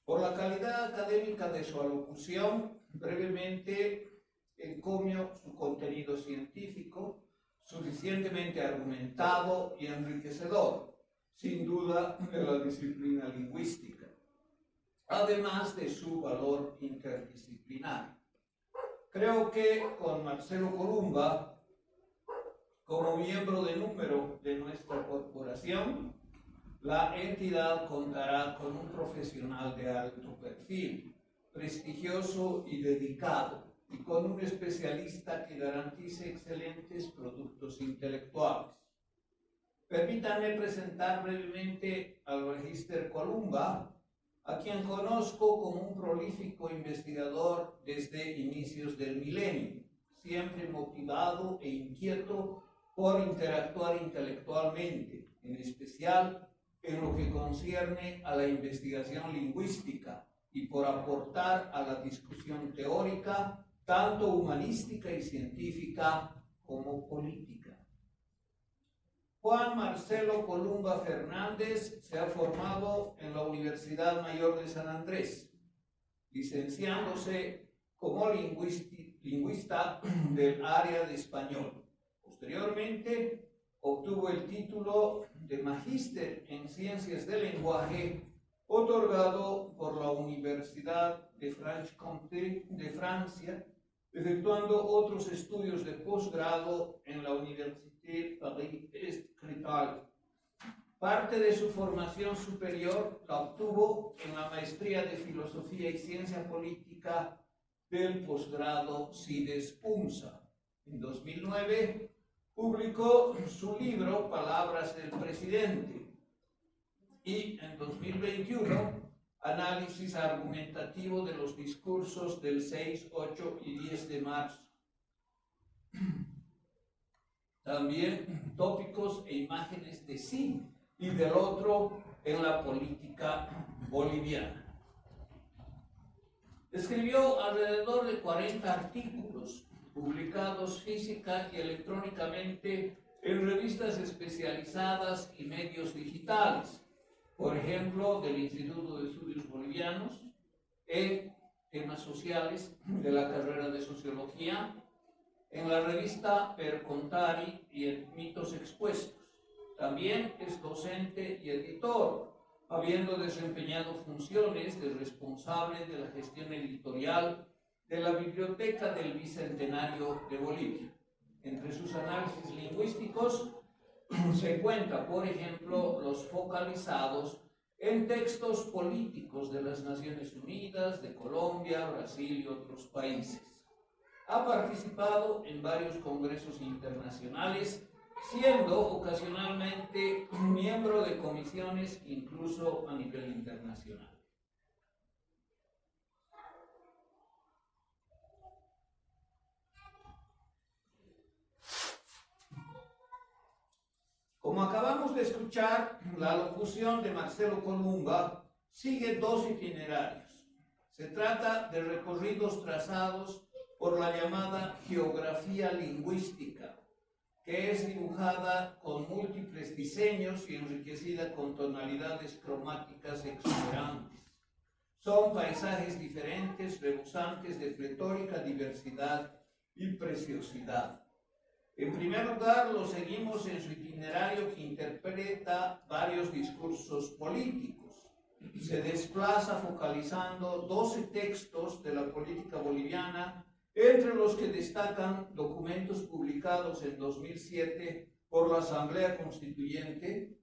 Por la calidad académica de su alocución, brevemente encomio su contenido científico, suficientemente argumentado y enriquecedor, sin duda, de la disciplina lingüística, además de su valor interdisciplinar. Creo que con Marcelo Columba, como miembro de número de nuestra corporación, la entidad contará con un profesional de alto perfil, prestigioso y dedicado, y con un especialista que garantice excelentes productos intelectuales. Permítanme presentar brevemente al Magíster Columba, a quien conozco como un prolífico investigador desde inicios del milenio, siempre motivado e inquieto por interactuar intelectualmente, en especial en lo que concierne a la investigación lingüística y por aportar a la discusión teórica, tanto humanística y científica como política. Juan Marcelo Columba Fernández se ha formado en la Universidad Mayor de San Andrés, licenciándose como lingüista del área de español. Posteriormente, obtuvo el título de Magíster en Ciencias del Lenguaje, otorgado por la Universidad de Franche-Comté de Francia, efectuando otros estudios de posgrado en la Université Paris-Est-Créteil. Parte de su formación superior la obtuvo en la Maestría de Filosofía y Ciencia Política del posgrado CIDES-UNSA. En 2009 publicó su libro Palabras del Presidente y en 2021 Análisis argumentativo de los discursos del 6, 8 y 10 de marzo. También tópicos e imágenes de sí y del otro en la política boliviana. Escribió alrededor de 40 artículos publicados física y electrónicamente en revistas especializadas y medios digitales, por ejemplo, del Instituto de Estudios Bolivianos, en temas sociales de la carrera de Sociología, en la revista Per Contari y en Mitos Expuestos. También es docente y editor, habiendo desempeñado funciones de responsable de la gestión editorial de la Biblioteca del Bicentenario de Bolivia. Entre sus análisis lingüísticos se cuenta, por ejemplo, los focalizados en textos políticos de las Naciones Unidas, de Colombia, Brasil y otros países. Ha participado en varios congresos internacionales, siendo ocasionalmente miembro de comisiones incluso a nivel internacional. Como acabamos de escuchar, la locución de Marcelo Columba sigue dos itinerarios. Se trata de recorridos trazados por la llamada geografía lingüística, que es dibujada con múltiples diseños y enriquecida con tonalidades cromáticas exuberantes. Son paisajes diferentes, rebosantes de pletórica diversidad y preciosidad. En primer lugar, lo seguimos en su itinerario que interpreta varios discursos políticos. Se desplaza focalizando 12 textos de la política boliviana, entre los que destacan documentos publicados en 2007 por la Asamblea Constituyente,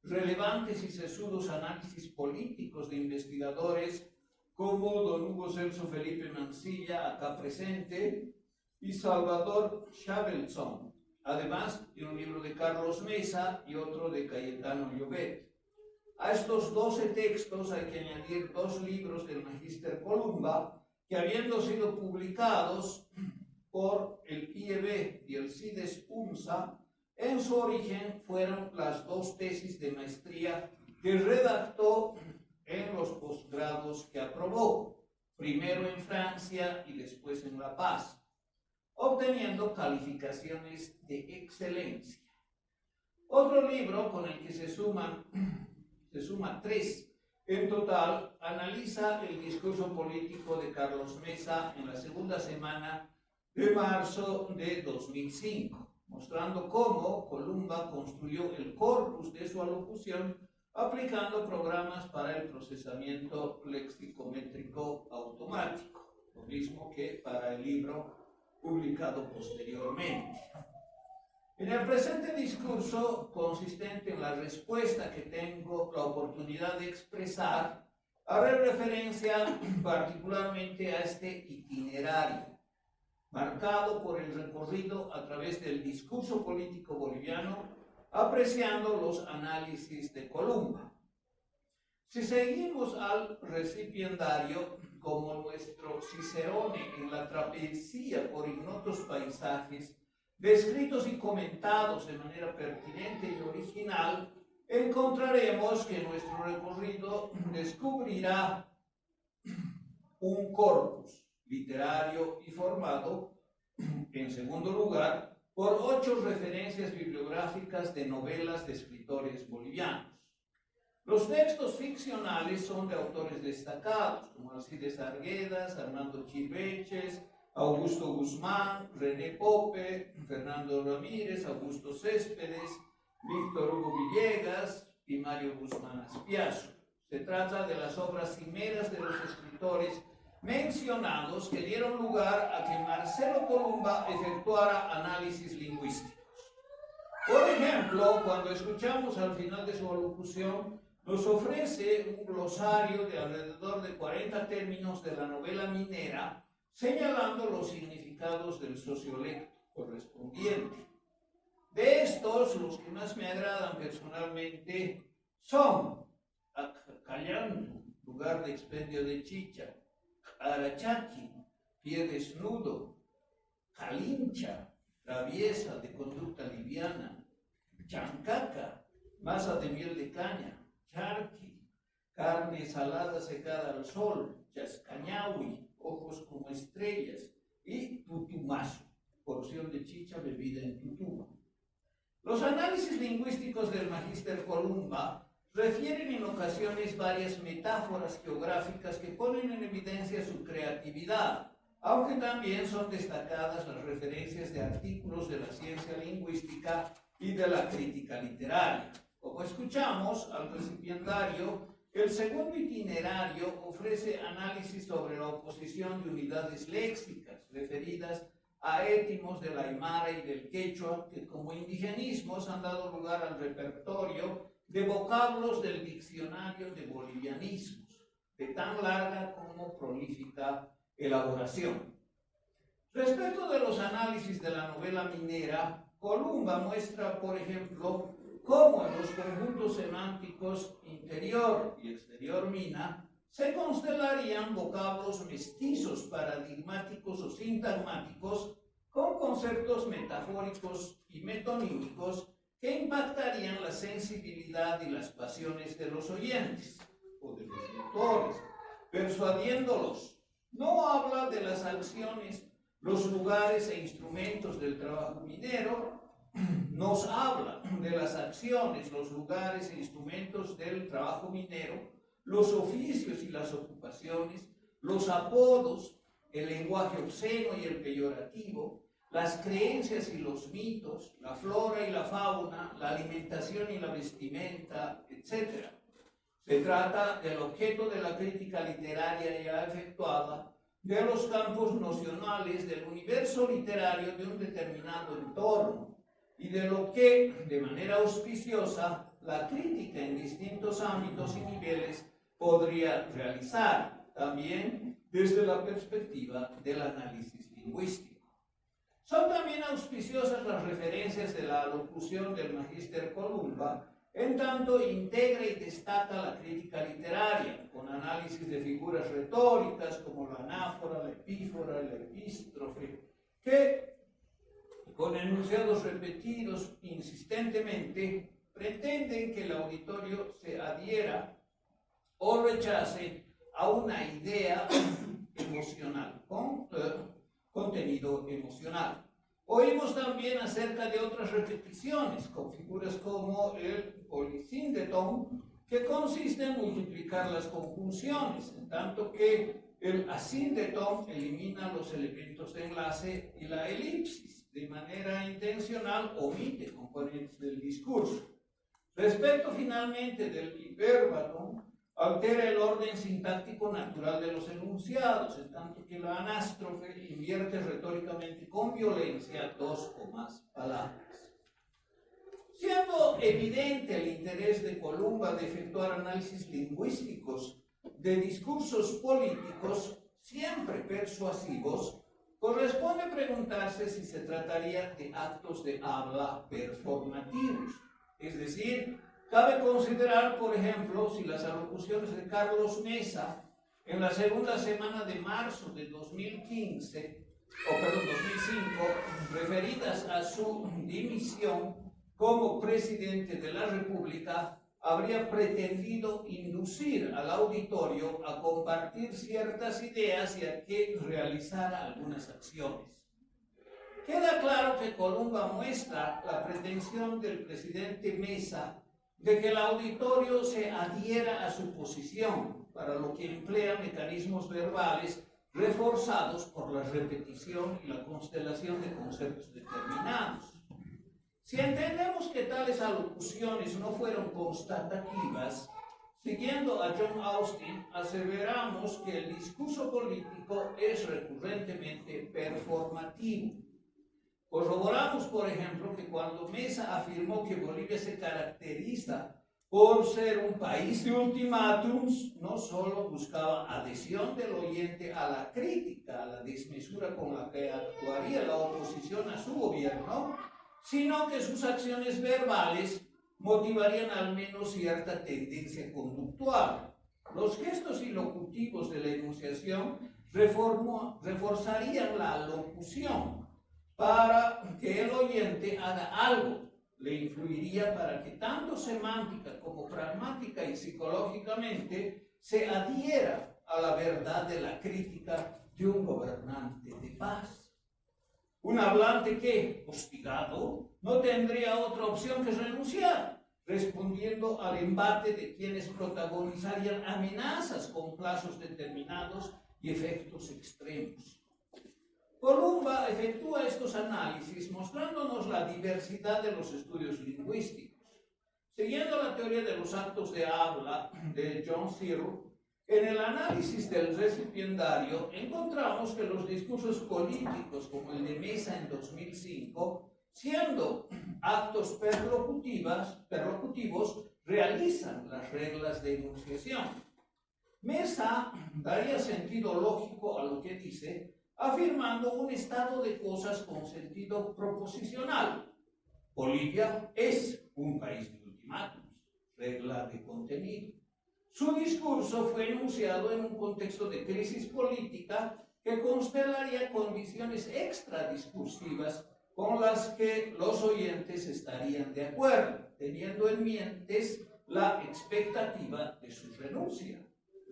relevantes y sesudos análisis políticos de investigadores como don Hugo Celso Felipe Mancilla, acá presente, y Salvador Chabelson, además de un libro de Carlos Mesa y otro de Cayetano Llobet. A estos 12 textos hay que añadir 2 libros del Magíster Columba, que habiendo sido publicados por el IEB y el CIDES-UNSA, en su origen fueron las 2 tesis de maestría que redactó en los posgrados que aprobó, primero en Francia y después en La Paz, obteniendo calificaciones de excelencia. Otro libro con el que se suma 3 en total, analiza el discurso político de Carlos Mesa en la segunda semana de marzo de 2005, mostrando cómo Columba construyó el corpus de su alocución aplicando programas para el procesamiento lexicométrico automático, lo mismo que para el libro publicado posteriormente. En el presente discurso, consistente en la respuesta que tengo la oportunidad de expresar, haré referencia particularmente a este itinerario, marcado por el recorrido a través del discurso político boliviano, apreciando los análisis de Columba. Si seguimos al recipiendario como nuestro Cicerone en la travesía por ignotos paisajes, descritos y comentados de manera pertinente y original, encontraremos que nuestro recorrido descubrirá un corpus literario y formado, en segundo lugar, por 8 referencias bibliográficas de novelas de escritores bolivianos. Los textos ficcionales son de autores destacados, como Alcides Arguedas, Armando Chirveches, Augusto Guzmán, René Pope, Fernando Ramírez, Augusto Céspedes, Víctor Hugo Villegas y Mario Guzmán Aspiazu. Se trata de las obras cimeras de los escritores mencionados que dieron lugar a que Marcelo Columba efectuara análisis lingüísticos. Por ejemplo, cuando escuchamos al final de su alocución, nos ofrece un glosario de alrededor de 40 términos de la novela minera, señalando los significados del sociolecto correspondiente. De estos, los que más me agradan personalmente son Acallantu, lugar de expendio de chicha; Arachaki, pie desnudo; Calincha, traviesa de conducta liviana; Chancaca, masa de miel de caña; Charqui, carne salada secada al sol; Chascañahui, ojos como estrellas; y Tutumazo, porción de chicha bebida en tutuma. Los análisis lingüísticos del Magíster Columba refieren en ocasiones varias metáforas geográficas que ponen en evidencia su creatividad, aunque también son destacadas las referencias de artículos de la ciencia lingüística y de la crítica literaria. Como escuchamos al recipiendario, el segundo itinerario ofrece análisis sobre la oposición de unidades léxicas referidas a étimos del aymara y del quechua que como indigenismos han dado lugar al repertorio de vocablos del diccionario de bolivianismos, de tan larga como prolífica elaboración. Respecto de los análisis de la novela minera, Columba muestra, por ejemplo, cómo en los conjuntos semánticos interior y exterior mina se constelarían vocablos mestizos, paradigmáticos o sintagmáticos con conceptos metafóricos y metonímicos que impactarían la sensibilidad y las pasiones de los oyentes o de los lectores, persuadiéndolos. No habla de las acciones, los lugares e instrumentos del trabajo minero, nos habla de las acciones, los lugares e instrumentos del trabajo minero, los oficios y las ocupaciones, los apodos, el lenguaje obsceno y el peyorativo, las creencias y los mitos, la flora y la fauna, la alimentación y la vestimenta, etc. Se trata del objeto de la crítica literaria ya efectuada, de los campos nocionales del universo literario de un determinado entorno, y de lo que, de manera auspiciosa, la crítica en distintos ámbitos y niveles podría realizar, también desde la perspectiva del análisis lingüístico. Son también auspiciosas las referencias de la alocución del Magíster Columba, en tanto integra y destaca la crítica literaria, con análisis de figuras retóricas como la anáfora, la epífora, la epístrofe, que, con enunciados repetidos insistentemente, pretenden que el auditorio se adhiera o rechace a una idea emocional, con contenido emocional. Oímos también acerca de otras repeticiones, con figuras como el polisíndeton, que consiste en multiplicar las conjunciones, en tanto que el asíndeton elimina los elementos de enlace y la elipsis. De manera intencional omite componentes del discurso. Respecto finalmente del hipérbaton, altera el orden sintáctico natural de los enunciados, en tanto que la anástrofe invierte retóricamente con violencia dos o más palabras. Siendo evidente el interés de Columba de efectuar análisis lingüísticos de discursos políticos siempre persuasivos, corresponde preguntarse si se trataría de actos de habla performativos. Es decir, cabe considerar, por ejemplo, si las alocuciones de Carlos Mesa en la segunda semana de marzo de 2005, referidas a su dimisión como presidente de la República, habría pretendido inducir al auditorio a compartir ciertas ideas y a que realizara algunas acciones. Queda claro que Columba muestra la pretensión del presidente Mesa de que el auditorio se adhiera a su posición, para lo que emplea mecanismos verbales reforzados por la repetición y la constelación de conceptos determinados. Si entendemos que tales alocuciones no fueron constatativas, siguiendo a John Austin, aseveramos que el discurso político es recurrentemente performativo. Corroboramos, por ejemplo, que cuando Mesa afirmó que Bolivia se caracteriza por ser un país de ultimátums, no solo buscaba adhesión del oyente a la crítica, a la desmesura con la que actuaría la oposición a su gobierno, sino que sus acciones verbales motivarían al menos cierta tendencia conductual. Los gestos ilocutivos de la enunciación reforzarían la locución para que el oyente haga algo. Le influiría para que tanto semántica como pragmática y psicológicamente se adhiera a la verdad de la crítica de un gobernante de paz. Un hablante que, hostigado, no tendría otra opción que renunciar, respondiendo al embate de quienes protagonizarían amenazas con plazos determinados y efectos extremos. Columba efectúa estos análisis mostrándonos la diversidad de los estudios lingüísticos. Siguiendo la teoría de los actos de habla de John Searle, en el análisis del recipiendario encontramos que los discursos políticos, como el de Mesa en 2005, siendo actos perlocutivos, realizan las reglas de enunciación. Mesa daría sentido lógico a lo que dice, afirmando un estado de cosas con sentido proposicional. Bolivia es un país de ultimátums, regla de contenido. Su discurso fue enunciado en un contexto de crisis política que constelaría condiciones extradiscursivas con las que los oyentes estarían de acuerdo, teniendo en mente la expectativa de su renuncia,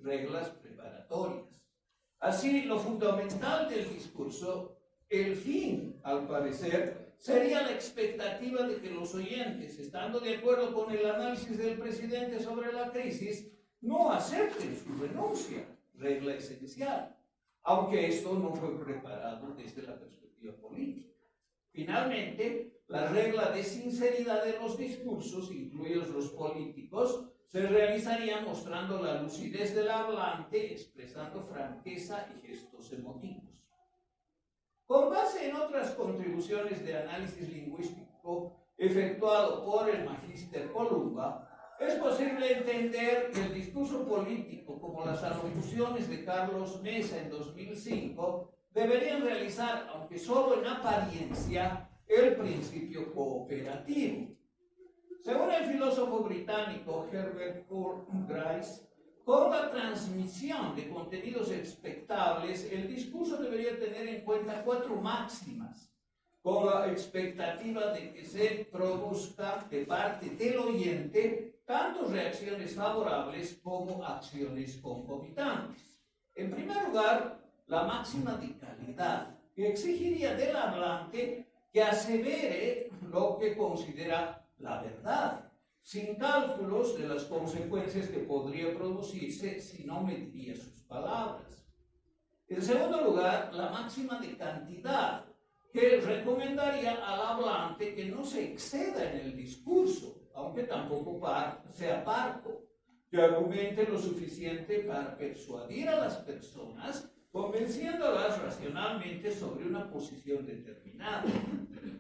reglas preparatorias. Así, lo fundamental del discurso, el fin, al parecer, sería la expectativa de que los oyentes, estando de acuerdo con el análisis del presidente sobre la crisis, no acepten su renuncia, regla esencial, aunque esto no fue preparado desde la perspectiva política. Finalmente, la regla de sinceridad de los discursos, incluidos los políticos, se realizaría mostrando la lucidez del hablante, expresando franqueza y gestos emotivos. Con base en otras contribuciones de análisis lingüístico efectuado por el magíster Columba, es posible entender que el discurso político, como las alocuciones de Carlos Mesa en 2005, deberían realizar, aunque solo en apariencia, el principio cooperativo. Según el filósofo británico Herbert Grice, con la transmisión de contenidos expectables, el discurso debería tener en cuenta 4 máximas, con la expectativa de que se produzca de parte del oyente tanto reacciones favorables como acciones concomitantes. En primer lugar, la máxima de calidad, que exigiría del hablante que asevere lo que considera la verdad, sin cálculos de las consecuencias que podría producirse si no mediría sus palabras. En segundo lugar, la máxima de cantidad, que recomendaría al hablante que no se exceda en el discurso, aunque tampoco sea parco, que argumente lo suficiente para persuadir a las personas, convenciéndolas racionalmente sobre una posición determinada.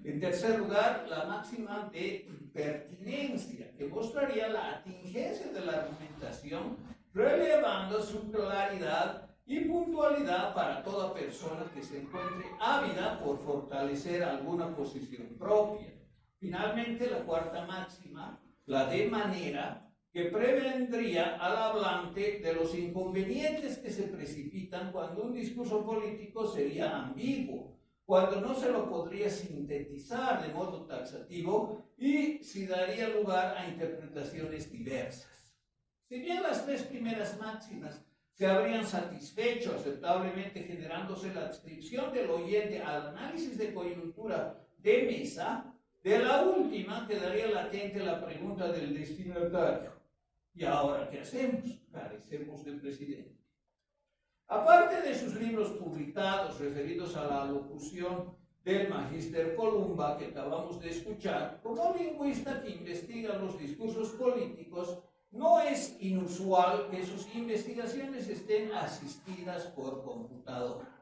En tercer lugar, la máxima de pertinencia, que mostraría la atingencia de la argumentación, relevando su claridad y puntualidad para toda persona que se encuentre ávida por fortalecer alguna posición propia. Finalmente, la cuarta máxima, la de manera, que prevendría al hablante de los inconvenientes que se precipitan cuando un discurso político sería ambiguo, cuando no se lo podría sintetizar de modo taxativo y si daría lugar a interpretaciones diversas. Si bien las tres primeras máximas se habrían satisfecho aceptablemente generándose la adscripción del oyente al análisis de coyuntura de mesa, de la última quedaría latente la pregunta del destinatario. ¿Y ahora qué hacemos? Carecemos de presidente. Aparte de sus libros publicados referidos a la locución del Magíster Columba que acabamos de escuchar, como lingüista que investiga los discursos políticos, no es inusual que sus investigaciones estén asistidas por computadora.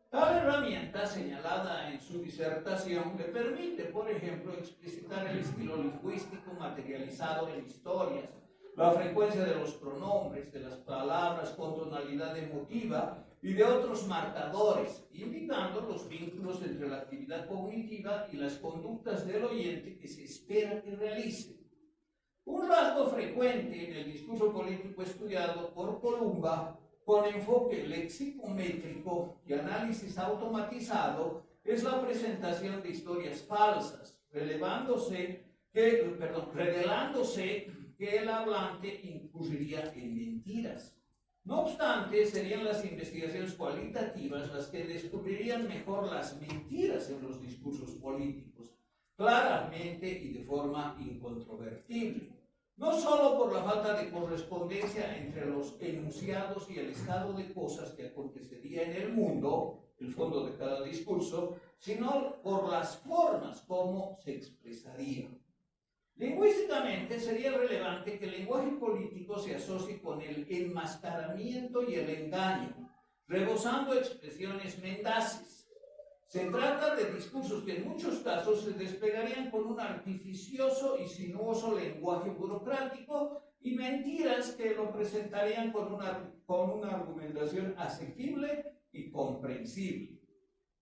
Tal herramienta, señalada en su disertación, le permite, por ejemplo, explicitar el estilo lingüístico materializado en historias, la frecuencia de los pronombres, de las palabras con tonalidad emotiva y de otros marcadores, indicando los vínculos entre la actividad cognitiva y las conductas del oyente que se espera que realice. Un rasgo frecuente en el discurso político estudiado por Columba, con enfoque lexicométrico y análisis automatizado, es la presentación de historias falsas, revelándose que el hablante incurriría en mentiras. No obstante, serían las investigaciones cualitativas las que descubrirían mejor las mentiras en los discursos políticos, claramente y de forma incontrovertible. No solo por la falta de correspondencia entre los enunciados y el estado de cosas que acontecería en el mundo, el fondo de cada discurso, sino por las formas como se expresaría. Lingüísticamente sería relevante que el lenguaje político se asocie con el enmascaramiento y el engaño, rebosando expresiones mendaces. Se trata de discursos que en muchos casos se desplegarían con un artificioso y sinuoso lenguaje burocrático y mentiras que lo presentarían con una argumentación asequible y comprensible.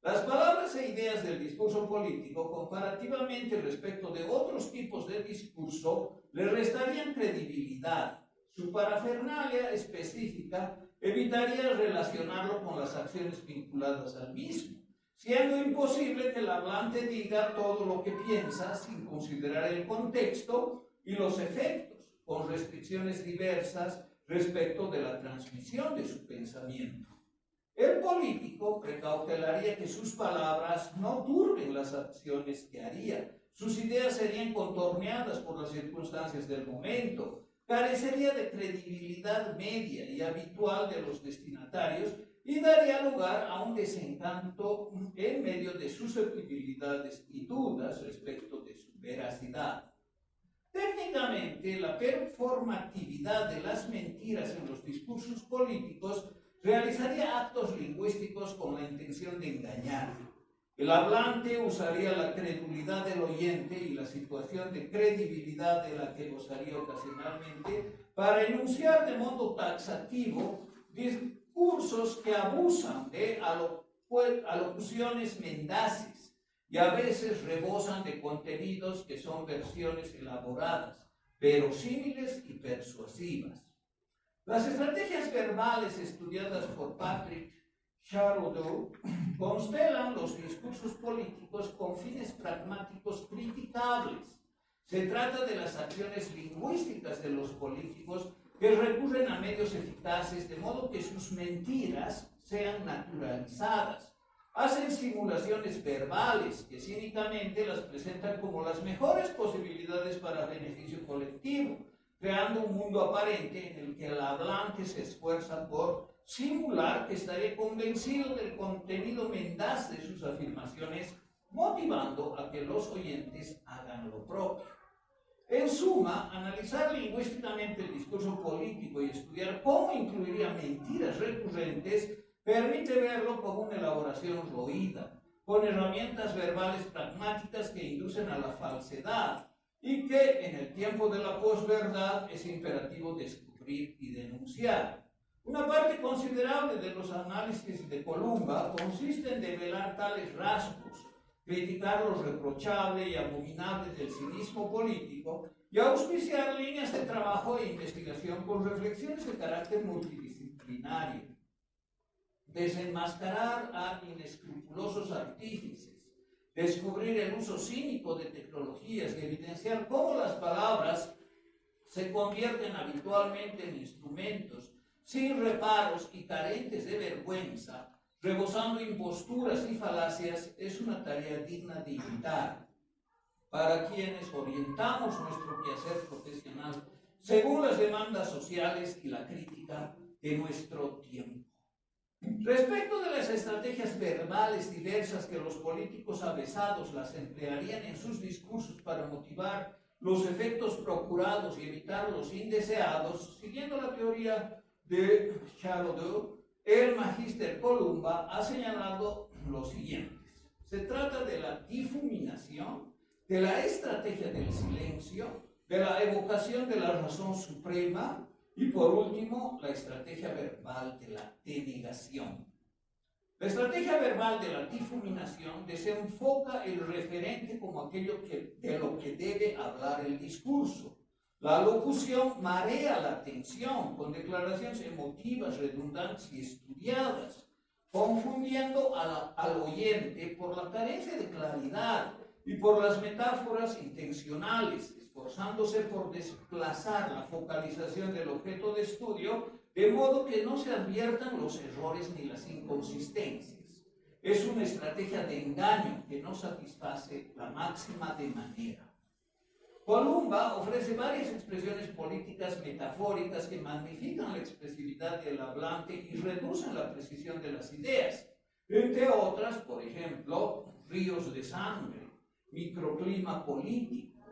Las palabras e ideas del discurso político, comparativamente respecto de otros tipos de discurso, le restarían credibilidad. Su parafernalia específica evitaría relacionarlo con las acciones vinculadas al mismo, siendo imposible que el hablante diga todo lo que piensa sin considerar el contexto y los efectos, con restricciones diversas respecto de la transmisión de su pensamiento. El político precautelaría que sus palabras no turben las acciones que haría. Sus ideas serían contorneadas por las circunstancias del momento. Carecería de credibilidad media y habitual de los destinatarios y daría lugar a un desencanto en medio de susceptibilidades y dudas respecto de su veracidad. Técnicamente, la performatividad de las mentiras en los discursos políticos realizaría actos lingüísticos con la intención de engañar. El hablante usaría la credulidad del oyente y la situación de credibilidad de la que gozaría ocasionalmente para enunciar de modo taxativo discursos que abusan de alocuciones mendaces y a veces rebosan de contenidos que son versiones elaboradas, verosímiles y persuasivas. Las estrategias verbales estudiadas por Patrick Charodeau constelan los discursos políticos con fines pragmáticos criticables. Se trata de las acciones lingüísticas de los políticos que recurren a medios eficaces de modo que sus mentiras sean naturalizadas. Hacen simulaciones verbales que cínicamente las presentan como las mejores posibilidades para beneficio colectivo, creando un mundo aparente en el que el hablante se esfuerza por simular que estaría convencido del contenido mendaz de sus afirmaciones, motivando a que los oyentes hagan lo propio. En suma, analizar lingüísticamente el discurso político y estudiar cómo incluiría mentiras recurrentes permite verlo como una elaboración roída, con herramientas verbales pragmáticas que inducen a la falsedad y que en el tiempo de la posverdad es imperativo descubrir y denunciar. Una parte considerable de los análisis de Columba consiste en develar tales rasgos, criticar lo reprochable y abominable del cinismo político y auspiciar líneas de trabajo e investigación con reflexiones de carácter multidisciplinario. Desenmascarar a inescrupulosos artífices, descubrir el uso cínico de tecnologías y evidenciar cómo las palabras se convierten habitualmente en instrumentos sin reparos y carentes de vergüenza, rebosando imposturas y falacias, es una tarea digna de imitar para quienes orientamos nuestro quehacer profesional según las demandas sociales y la crítica de nuestro tiempo. Respecto de las estrategias verbales diversas que los políticos avesados las emplearían en sus discursos para motivar los efectos procurados y evitar los indeseados, siguiendo la teoría de Charlotte, el magíster Columba ha señalado lo siguiente. Se trata de la difuminación, de la estrategia del silencio, de la evocación de la razón suprema y, por último, la estrategia verbal de la denegación. La estrategia verbal de la difuminación desenfoca el referente como aquello de lo que debe hablar el discurso. La locución marea la atención con declaraciones emotivas, redundantes y estudiadas, confundiendo al oyente por la carencia de claridad y por las metáforas intencionales, esforzándose por desplazar la focalización del objeto de estudio de modo que no se adviertan los errores ni las inconsistencias. Es una estrategia de engaño que no satisface la máxima de manera. Columba ofrece varias expresiones políticas metafóricas que magnifican la expresividad del hablante y reducen la precisión de las ideas. Entre otras, por ejemplo, ríos de sangre, microclima político,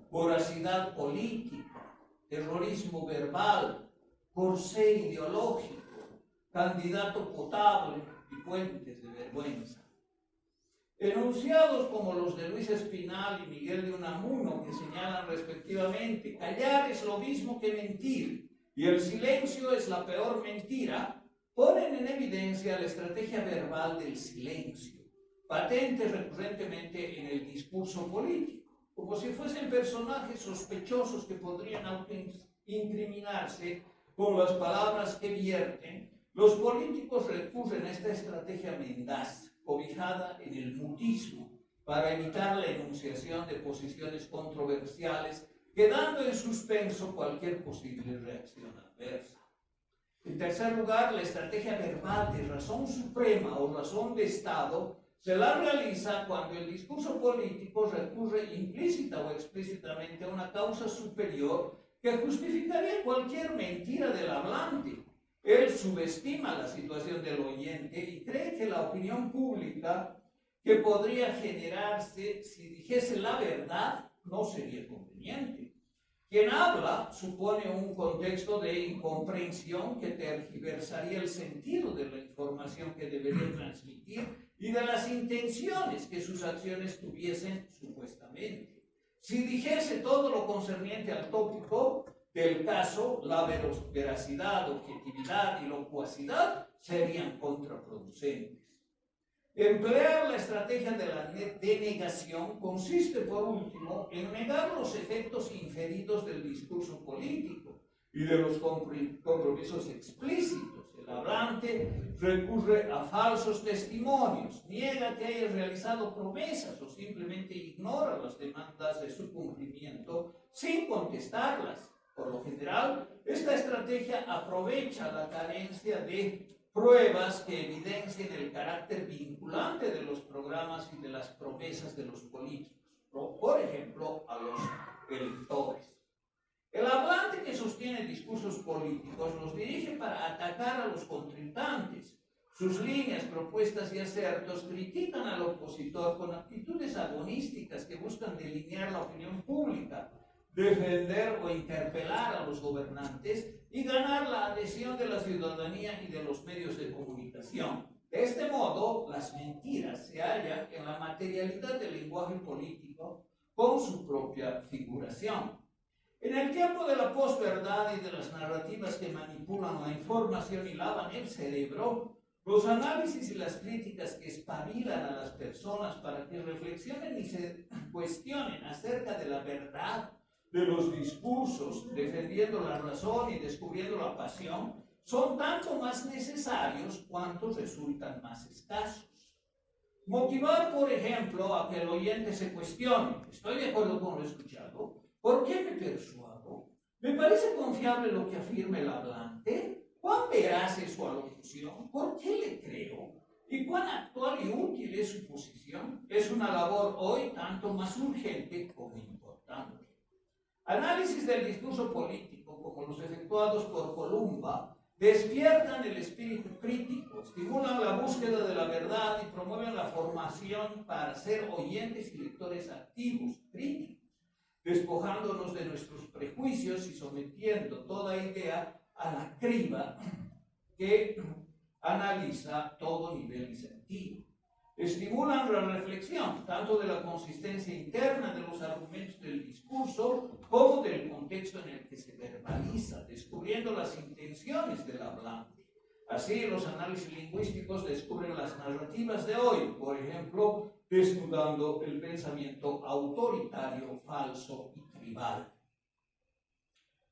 voracidad política, terrorismo verbal, corsé ideológico, candidato potable y puentes de vergüenza. Enunciados como los de Luis Espinal y Miguel de Unamuno, que señalan respectivamente: callar es lo mismo que mentir y el silencio es la peor mentira, ponen en evidencia la estrategia verbal del silencio, patente recurrentemente en el discurso político, como si fuesen personajes sospechosos que podrían autoincriminarse con las palabras que vierten. Los políticos recurren a esta estrategia mendaz, cobijada en el mutismo, para evitar la enunciación de posiciones controversiales, quedando en suspenso cualquier posible reacción adversa. En tercer lugar, la estrategia verbal de razón suprema o razón de Estado se la realiza cuando el discurso político recurre implícita o explícitamente a una causa superior que justificaría cualquier mentira del hablante. Él subestima la situación del oyente y cree que la opinión pública que podría generarse si dijese la verdad no sería conveniente. Quien habla supone un contexto de incomprensión que tergiversaría el sentido de la información que debería transmitir y de las intenciones que sus acciones tuviesen supuestamente. Si dijese todo lo concerniente al tópico del caso, la veracidad, objetividad y locuacidad serían contraproducentes. Emplear la estrategia de la denegación consiste, por último, en negar los efectos inferidos del discurso político y de los compromisos explícitos. El hablante recurre a falsos testimonios, niega que haya realizado promesas o simplemente ignora las demandas de su cumplimiento sin contestarlas. Por lo general, esta estrategia aprovecha la carencia de pruebas que evidencien el carácter vinculante de los programas y de las promesas de los políticos, por ejemplo, a los electores. El hablante que sostiene discursos políticos los dirige para atacar a los contrincantes. Sus líneas, propuestas y acertos critican al opositor con actitudes agonísticas que buscan delinear la opinión pública, defender o interpelar a los gobernantes y ganar la adhesión de la ciudadanía y de los medios de comunicación. De este modo, las mentiras se hallan en la materialidad del lenguaje político con su propia figuración. En el tiempo de la posverdad y de las narrativas que manipulan la información y lavan el cerebro, los análisis y las críticas que espabilan a las personas para que reflexionen y se cuestionen acerca de la verdad de los discursos, defendiendo la razón y descubriendo la pasión, son tanto más necesarios cuanto resultan más escasos. Motivar, por ejemplo, a que el oyente se cuestione: ¿estoy de acuerdo con lo escuchado? ¿Por qué me persuado? ¿Me parece confiable lo que afirma el hablante? ¿Cuán veraz es su alocución? ¿Por qué le creo? ¿Y cuán actual y útil es su posición? Es una labor hoy tanto más urgente como importante. Análisis del discurso político, como los efectuados por Columba, despiertan el espíritu crítico, estimulan la búsqueda de la verdad y promueven la formación para ser oyentes y lectores activos, críticos, despojándonos de nuestros prejuicios y sometiendo toda idea a la criba que analiza todo nivel y sentido. Estimulan la reflexión, tanto de la consistencia interna de los argumentos del discurso, como del contexto en el que se verbaliza, descubriendo las intenciones del hablante. Así, los análisis lingüísticos descubren las narrativas de hoy, por ejemplo, desnudando el pensamiento autoritario, falso y tribal.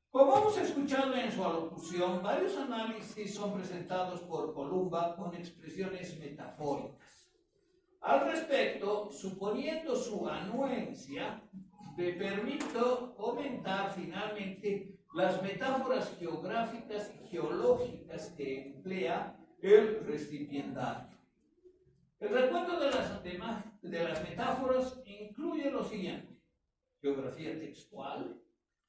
Como hemos escuchado en su alocución, varios análisis son presentados por Columba con expresiones metafóricas. Al respecto, suponiendo su anuencia, me permito comentar finalmente las metáforas geográficas y geológicas que emplea el recipiendario. El recuento de las metáforas incluye lo siguiente: geografía textual,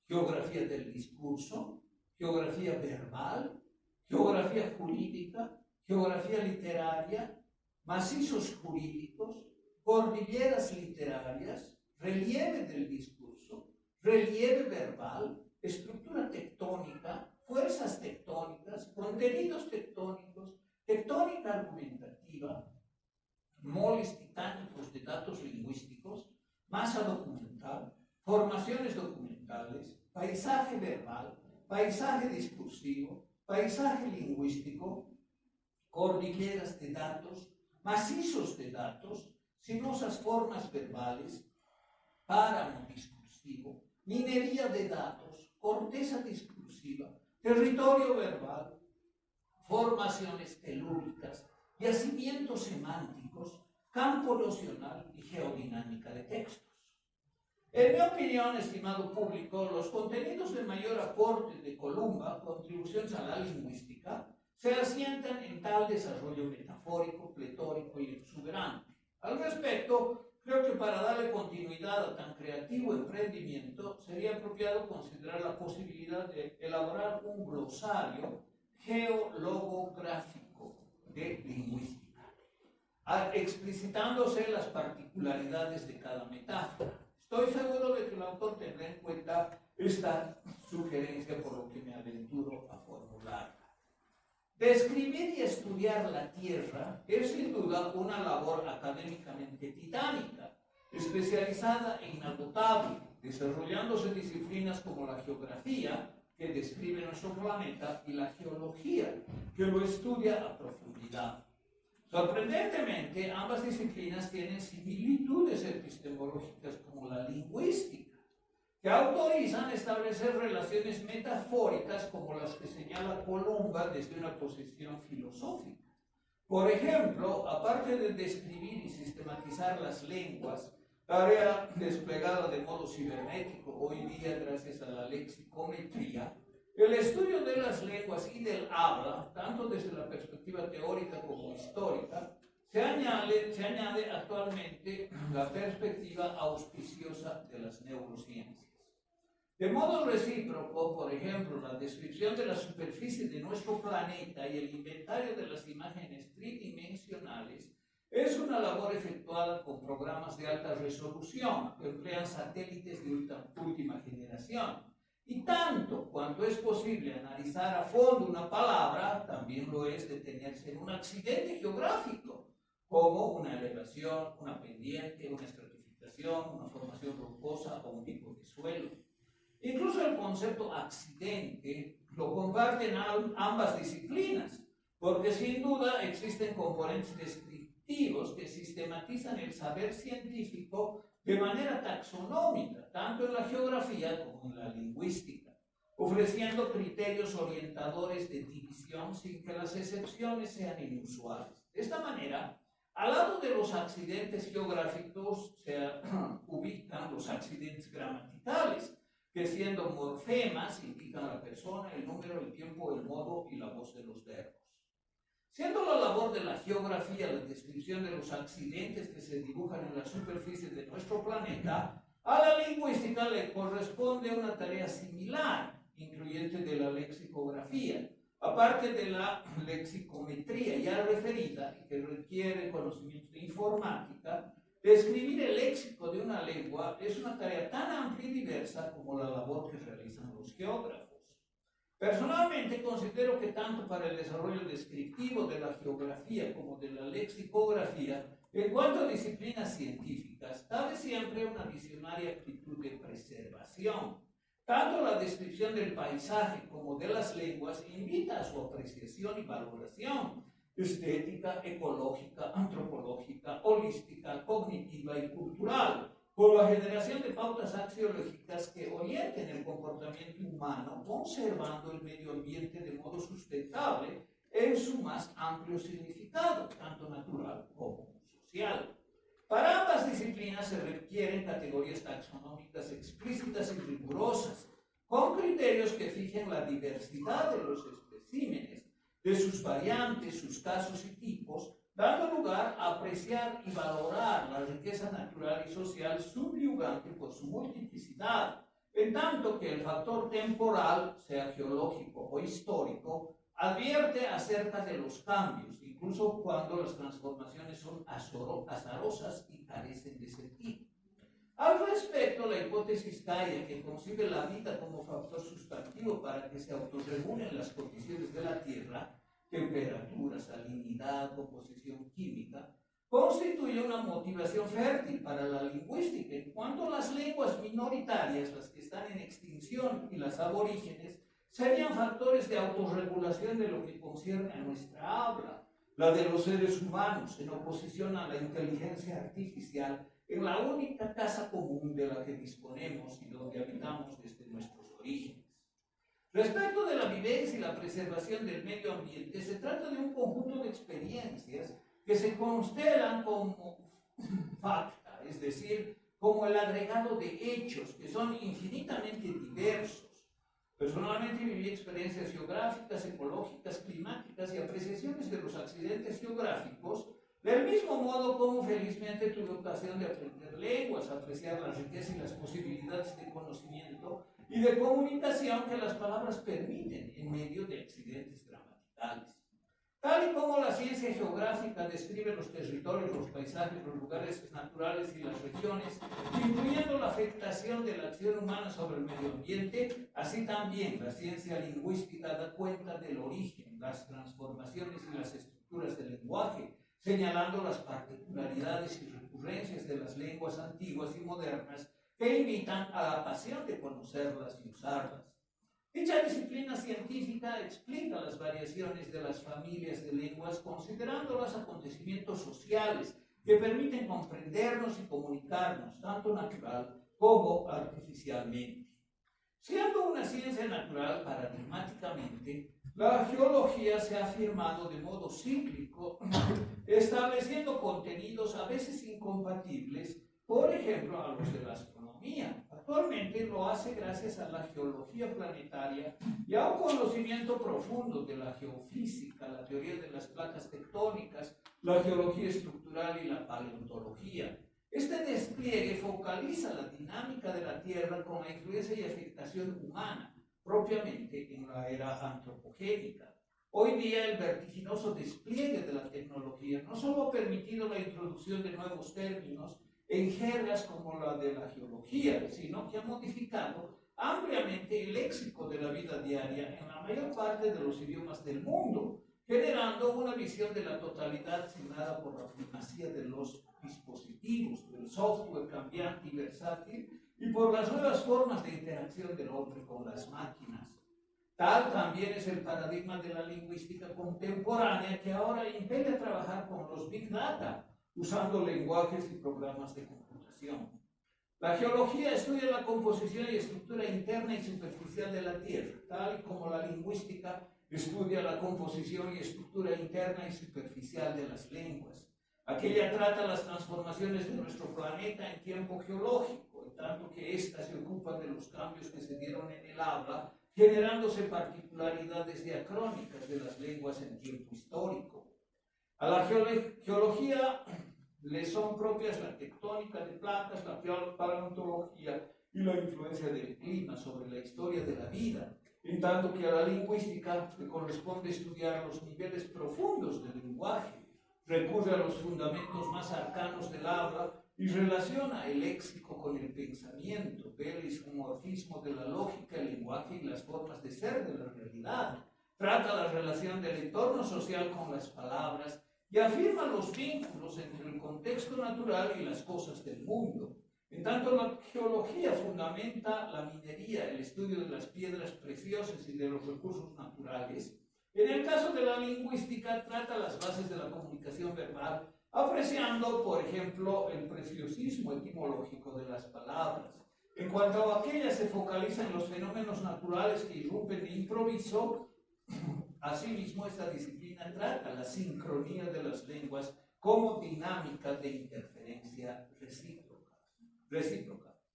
geografía del discurso, geografía verbal, geografía jurídica, geografía literaria, macizos jurídicos, cordilleras literarias, relieve del discurso, relieve verbal, estructura tectónica, fuerzas tectónicas, contenidos tectónicos, tectónica argumentativa, moles titánicos de datos lingüísticos, masa documental, formaciones documentales, paisaje verbal, paisaje discursivo, paisaje lingüístico, cordilleras de datos, macizos de datos, sinuosas formas verbales, páramo discursivo, minería de datos, corteza discursiva, territorio verbal, formaciones telúricas, yacimientos semánticos, campo nocional y geodinámica de textos. En mi opinión, estimado público, los contenidos de mayor aporte de Columba, contribuciones a la lingüística, se asientan en tal desarrollo metafórico, pletórico y exuberante. Al respecto, creo que para darle continuidad a tan creativo emprendimiento, sería apropiado considerar la posibilidad de elaborar un glosario geologográfico de lingüística, explicitándose las particularidades de cada metáfora. Estoy seguro de que el autor tendrá en cuenta esta sugerencia, por lo que me aventuro a formularla. Describir y estudiar la Tierra es sin duda una labor académicamente titánica, especializada e inagotable, desarrollándose disciplinas como la geografía, que describe nuestro planeta, y la geología, que lo estudia a profundidad. Sorprendentemente, ambas disciplinas tienen similitudes epistemológicas como la lingüística, que autorizan establecer relaciones metafóricas como las que señala Columba desde una posición filosófica. Por ejemplo, aparte de describir y sistematizar las lenguas, tarea desplegada de modo cibernético hoy día gracias a la lexicometría, el estudio de las lenguas y del habla, tanto desde la perspectiva teórica como histórica, se añade actualmente la perspectiva auspiciosa de las neurociencias. De modo recíproco, por ejemplo, la descripción de la superficie de nuestro planeta y el inventario de las imágenes tridimensionales es una labor efectuada con programas de alta resolución que emplean satélites de última generación. Y tanto cuanto es posible analizar a fondo una palabra, también lo es detenerse en un accidente geográfico, como una elevación, una pendiente, una estratificación, una formación rocosa o un tipo de suelo. Incluso el concepto accidente lo comparten ambas disciplinas, porque sin duda existen componentes descriptivos que sistematizan el saber científico de manera taxonómica, tanto en la geografía como en la lingüística, ofreciendo criterios orientadores de división sin que las excepciones sean inusuales. De esta manera, al lado de los accidentes geográficos se ubican los accidentes gramaticales, que siendo morfemas indican la persona, el número, el tiempo, el modo y la voz de los verbos. Siendo la labor de la geografía la descripción de los accidentes que se dibujan en la superficie de nuestro planeta, a la lingüística le corresponde una tarea similar, incluyente de la lexicografía, aparte de la lexicometría ya referida y que requiere conocimiento de informática. Describir el léxico de una lengua es una tarea tan amplia y diversa como la labor que realizan los geógrafos. Personalmente considero que tanto para el desarrollo descriptivo de la geografía como de la lexicografía, en cuanto a disciplinas científicas, cabe siempre una visionaria actitud de preservación. Tanto la descripción del paisaje como de las lenguas invita a su apreciación y valoración estética, ecológica, antropológica, holística, cognitiva y cultural, con la generación de pautas axiológicas que orienten el comportamiento humano, conservando el medio ambiente de modo sustentable en su más amplio significado, tanto natural como social. Para ambas disciplinas se requieren categorías taxonómicas explícitas y rigurosas, con criterios que fijen la diversidad de los especímenes, de sus variantes, sus casos y tipos, dando lugar a apreciar y valorar la riqueza natural y social subyugante por su multiplicidad, en tanto que el factor temporal, sea geológico o histórico, advierte acerca de los cambios, incluso cuando las transformaciones son azarosas y carecen de sentido. Al respecto, la hipótesis Gaia, que concibe la vida como factor sustantivo para que se autorregulen las condiciones de la Tierra, temperatura, salinidad, composición química, constituye una motivación fértil para la lingüística, en cuanto las lenguas minoritarias, las que están en extinción, y las aborígenes, serían factores de autorregulación de lo que concierne a nuestra habla, la de los seres humanos, en oposición a la inteligencia artificial, en la única casa común de la que disponemos y donde habitamos desde nuestros orígenes. Respecto de la vivencia y la preservación del medio ambiente, se trata de un conjunto de experiencias que se constelan como facta, es decir, como el agregado de hechos que son infinitamente diversos. Personalmente viví experiencias geográficas, ecológicas, climáticas y apreciaciones de los accidentes geográficos, del mismo modo como felizmente tuve ocasión de aprender lenguas, apreciar la riqueza y las posibilidades de conocimiento y de comunicación que las palabras permiten en medio de accidentes gramaticales. Tal y como la ciencia geográfica describe los territorios, los paisajes, los lugares naturales y las regiones, incluyendo la afectación de la acción humana sobre el medio ambiente, así también la ciencia lingüística da cuenta del origen, las transformaciones y las estructuras del lenguaje, señalando las particularidades y recurrencias de las lenguas antiguas y modernas que invitan a la pasión de conocerlas y usarlas. Dicha disciplina científica explica las variaciones de las familias de lenguas considerando los acontecimientos sociales que permiten comprendernos y comunicarnos, tanto natural como artificialmente. Siendo una ciencia natural paradigmáticamente, la geología se ha afirmado de modo cíclico, estableciendo contenidos a veces incompatibles, por ejemplo, a los de la astronomía. Actualmente lo hace gracias a la geología planetaria y a un conocimiento profundo de la geofísica, la teoría de las placas tectónicas, la geología estructural y la paleontología. Este despliegue focaliza la dinámica de la Tierra con la influencia y afectación humana, propiamente en la era antropogénica. Hoy día el vertiginoso despliegue de la tecnología no solo ha permitido la introducción de nuevos términos en jergas como la de la geología, sino que ha modificado ampliamente el léxico de la vida diaria en la mayor parte de los idiomas del mundo, generando una visión de la totalidad signada por la primacía de los dispositivos, del software cambiante y versátil, y por las nuevas formas de interacción del hombre con las máquinas. Tal también es el paradigma de la lingüística contemporánea, que ahora impele a trabajar con los Big Data, usando lenguajes y programas de computación. La geología estudia la composición y estructura interna y superficial de la Tierra, tal como la lingüística estudia la composición y estructura interna y superficial de las lenguas. Aquella trata las transformaciones de nuestro planeta en tiempo geológico, en tanto que ésta se ocupa de los cambios que se dieron en el habla, generándose particularidades diacrónicas de las lenguas en tiempo histórico. A la geología le son propias la tectónica de placas, la paleontología y la influencia del clima sobre la historia de la vida, en tanto que a la lingüística le corresponde estudiar los niveles profundos del lenguaje, recurre a los fundamentos más arcanos del habla y relaciona el léxico con el pensamiento, ve el isomorfismo de la lógica, el lenguaje y las formas de ser de la realidad, trata la relación del entorno social con las palabras y afirma los vínculos entre el contexto natural y las cosas del mundo. En tanto, la geología fundamenta la minería, el estudio de las piedras preciosas y de los recursos naturales. En el caso de la lingüística, trata las bases de la comunicación verbal, apreciando, por ejemplo, el preciosismo etimológico de las palabras. En cuanto a aquella, se focaliza en los fenómenos naturales que irrumpen de improviso. Asimismo, esta disciplina trata la sincronía de las lenguas como dinámica de interferencia recíproca.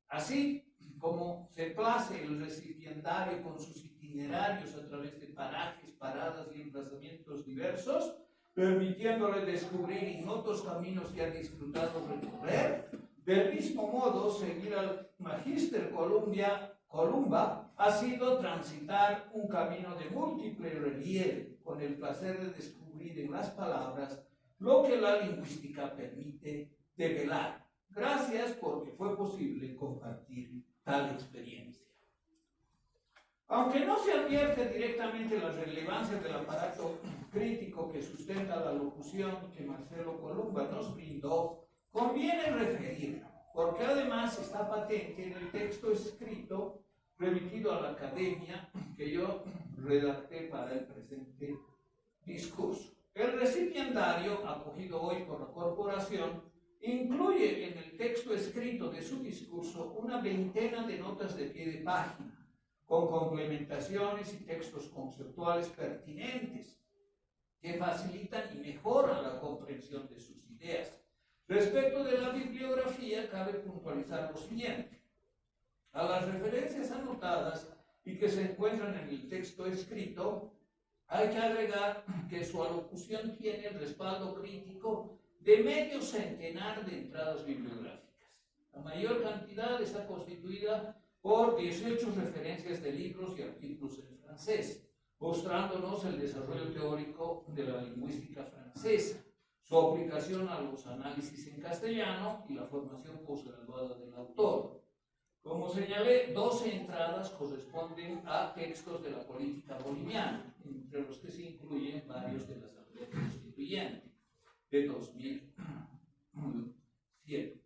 Así como se place el recipiendario con sus itinerarios a través de parajes, paradas y emplazamientos diversos, permitiéndole descubrir ignotos caminos que ha disfrutado recorrer, del mismo modo, seguir al Magíster Columba ha sido transitar un camino de múltiple relieve, con el placer de descubrir en las palabras lo que la lingüística permite develar. Gracias porque fue posible compartir tal experiencia. Aunque no se advierte directamente la relevancia del aparato crítico que sustenta la locución que Marcelo Columba nos brindó, conviene referirlo, porque además está patente en el texto escrito remitido a la academia que yo redacté para el presente discurso. El recipiendario, acogido hoy por la corporación, incluye en el texto escrito de su discurso una veintena de notas de pie de página, con complementaciones y textos conceptuales pertinentes que facilitan y mejoran la comprensión de sus ideas. Respecto de la bibliografía, cabe puntualizar lo siguiente. A las referencias anotadas y que se encuentran en el texto escrito, hay que agregar que su alocución tiene el respaldo crítico de medio centenar de entradas bibliográficas. La mayor cantidad está constituida por 18 referencias de libros y artículos en francés, mostrándonos el desarrollo teórico de la lingüística francesa, su aplicación a los análisis en castellano y la formación posgraduada del autor. Como señalé, 12 entradas corresponden a textos de la política boliviana, entre los que se incluyen varios de la Asamblea Constituyente de 2007.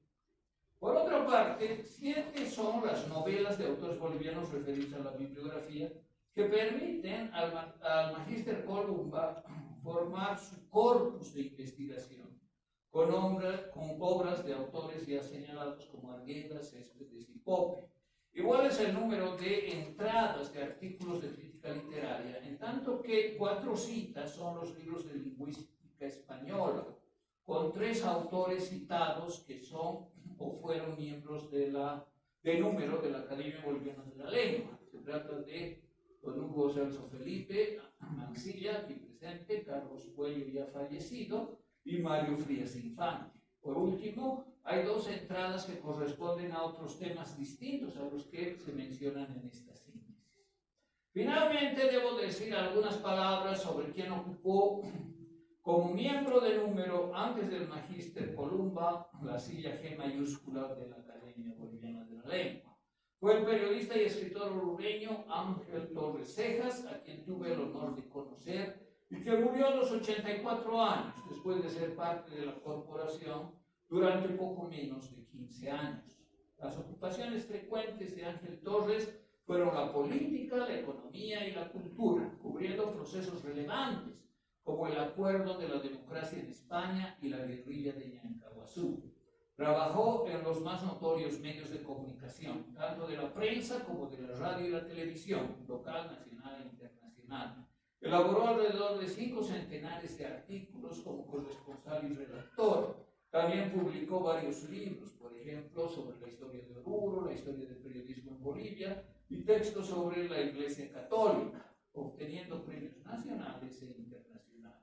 Por otra parte, 7 son las novelas de autores bolivianos referidas a la bibliografía que permiten al Magíster Columba formar su corpus de investigación con obras de autores ya señalados como Arguedas, Céspedes y Pope. Igual es el número de entradas de artículos de crítica literaria, en tanto que 4 citas son los libros de lingüística española, con 3 autores citados que son o fueron miembros de número de la Academia Boliviana de la Lengua. Se trata de don Hugo Celso Felipe Mancilla, aquí presente, Carlos Cuello ya fallecido, y Mario Frías Infante. Por último, hay dos entradas que corresponden a otros temas distintos a los que se mencionan en esta síntesis. Finalmente, debo decir algunas palabras sobre quien ocupó como miembro de número antes del Magíster Columba la silla G mayúscula de la Academia Boliviana de la Lengua. Fue el periodista y escritor orureño Ángel Torres Cejas, a quien tuve el honor de conocer y que murió a los 84 años, después de ser parte de la corporación durante poco menos de 15 años. Las ocupaciones frecuentes de Ángel Torres fueron la política, la economía y la cultura, cubriendo procesos relevantes como el acuerdo de la democracia en España y la guerrilla de Ñancahuazú. Trabajó en los más notorios medios de comunicación, tanto de la prensa como de la radio y la televisión, local, nacional e internacional. Elaboró alrededor de 5 centenares de artículos como corresponsal y redactor. También publicó varios libros, por ejemplo, sobre la historia de Oruro, la historia del periodismo en Bolivia y textos sobre la Iglesia Católica, obteniendo premios nacionales e internacionales.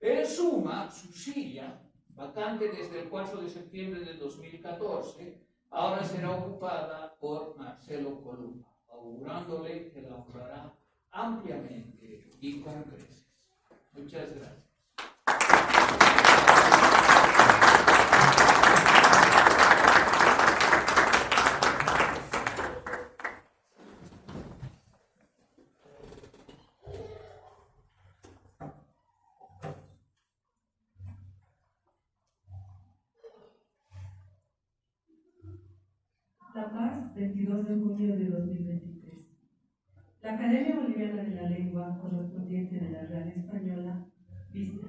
En suma, su silla, vacante desde el 4 de septiembre de 2014, ahora será ocupada por Marcelo Columba, augurándole que la honrará ampliamente y con creces. Muchas gracias. La Paz, 22 de junio de 2023. La Academia Boliviana de la Lengua, correspondiente de la Real Española, vista.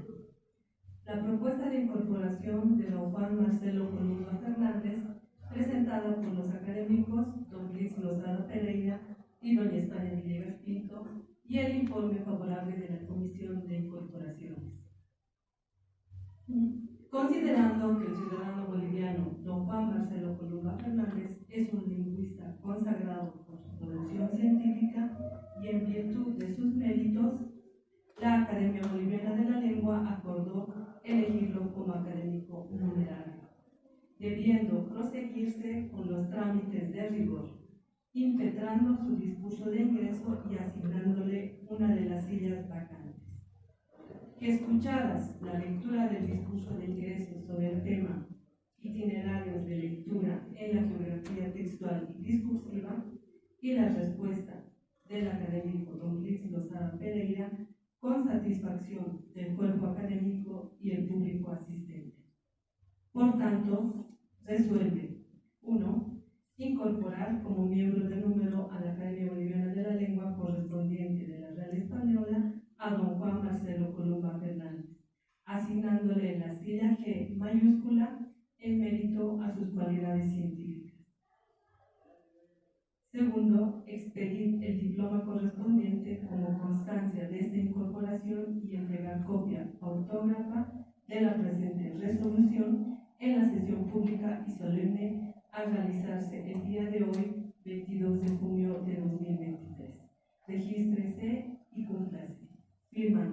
La propuesta de incorporación de don Juan Marcelo Columba Fernández, presentada por los académicos don Luis Lozada Pereira y doña España Villegas Pinto, y el informe favorable de la Comisión de Incorporaciones. Considerando que el ciudadano boliviano don Juan Marcelo Columba Fernández es un lingüista consagrado por su producción científica y en virtud de sus méritos, la Academia Boliviana de la Lengua acordó elegirlo como académico numerario, debiendo proseguirse con los trámites de rigor, impetrando su discurso de ingreso y asignándole una de las sillas vacantes. Que escuchadas la lectura del discurso de ingreso sobre el tema itinerarios de lectura en la geografía textual y discursiva y la respuesta del académico don Luis Lozada Pereira con satisfacción del cuerpo académico y el público asistente. Por tanto, resuelve 1. Incorporar como miembro de número a la Academia Boliviana de la Lengua correspondiente de la Real Española a don Juan Marcelo Columba Fernández, asignándole la silla G mayúscula en mérito a sus cualidades científicas. Segundo, expedir el diploma correspondiente como constancia de esta incorporación y entregar copia autógrafa de la presente resolución en la sesión pública y solemne a realizarse el día de hoy, 22 de junio de 2023. Regístrese y cúmplase. Firma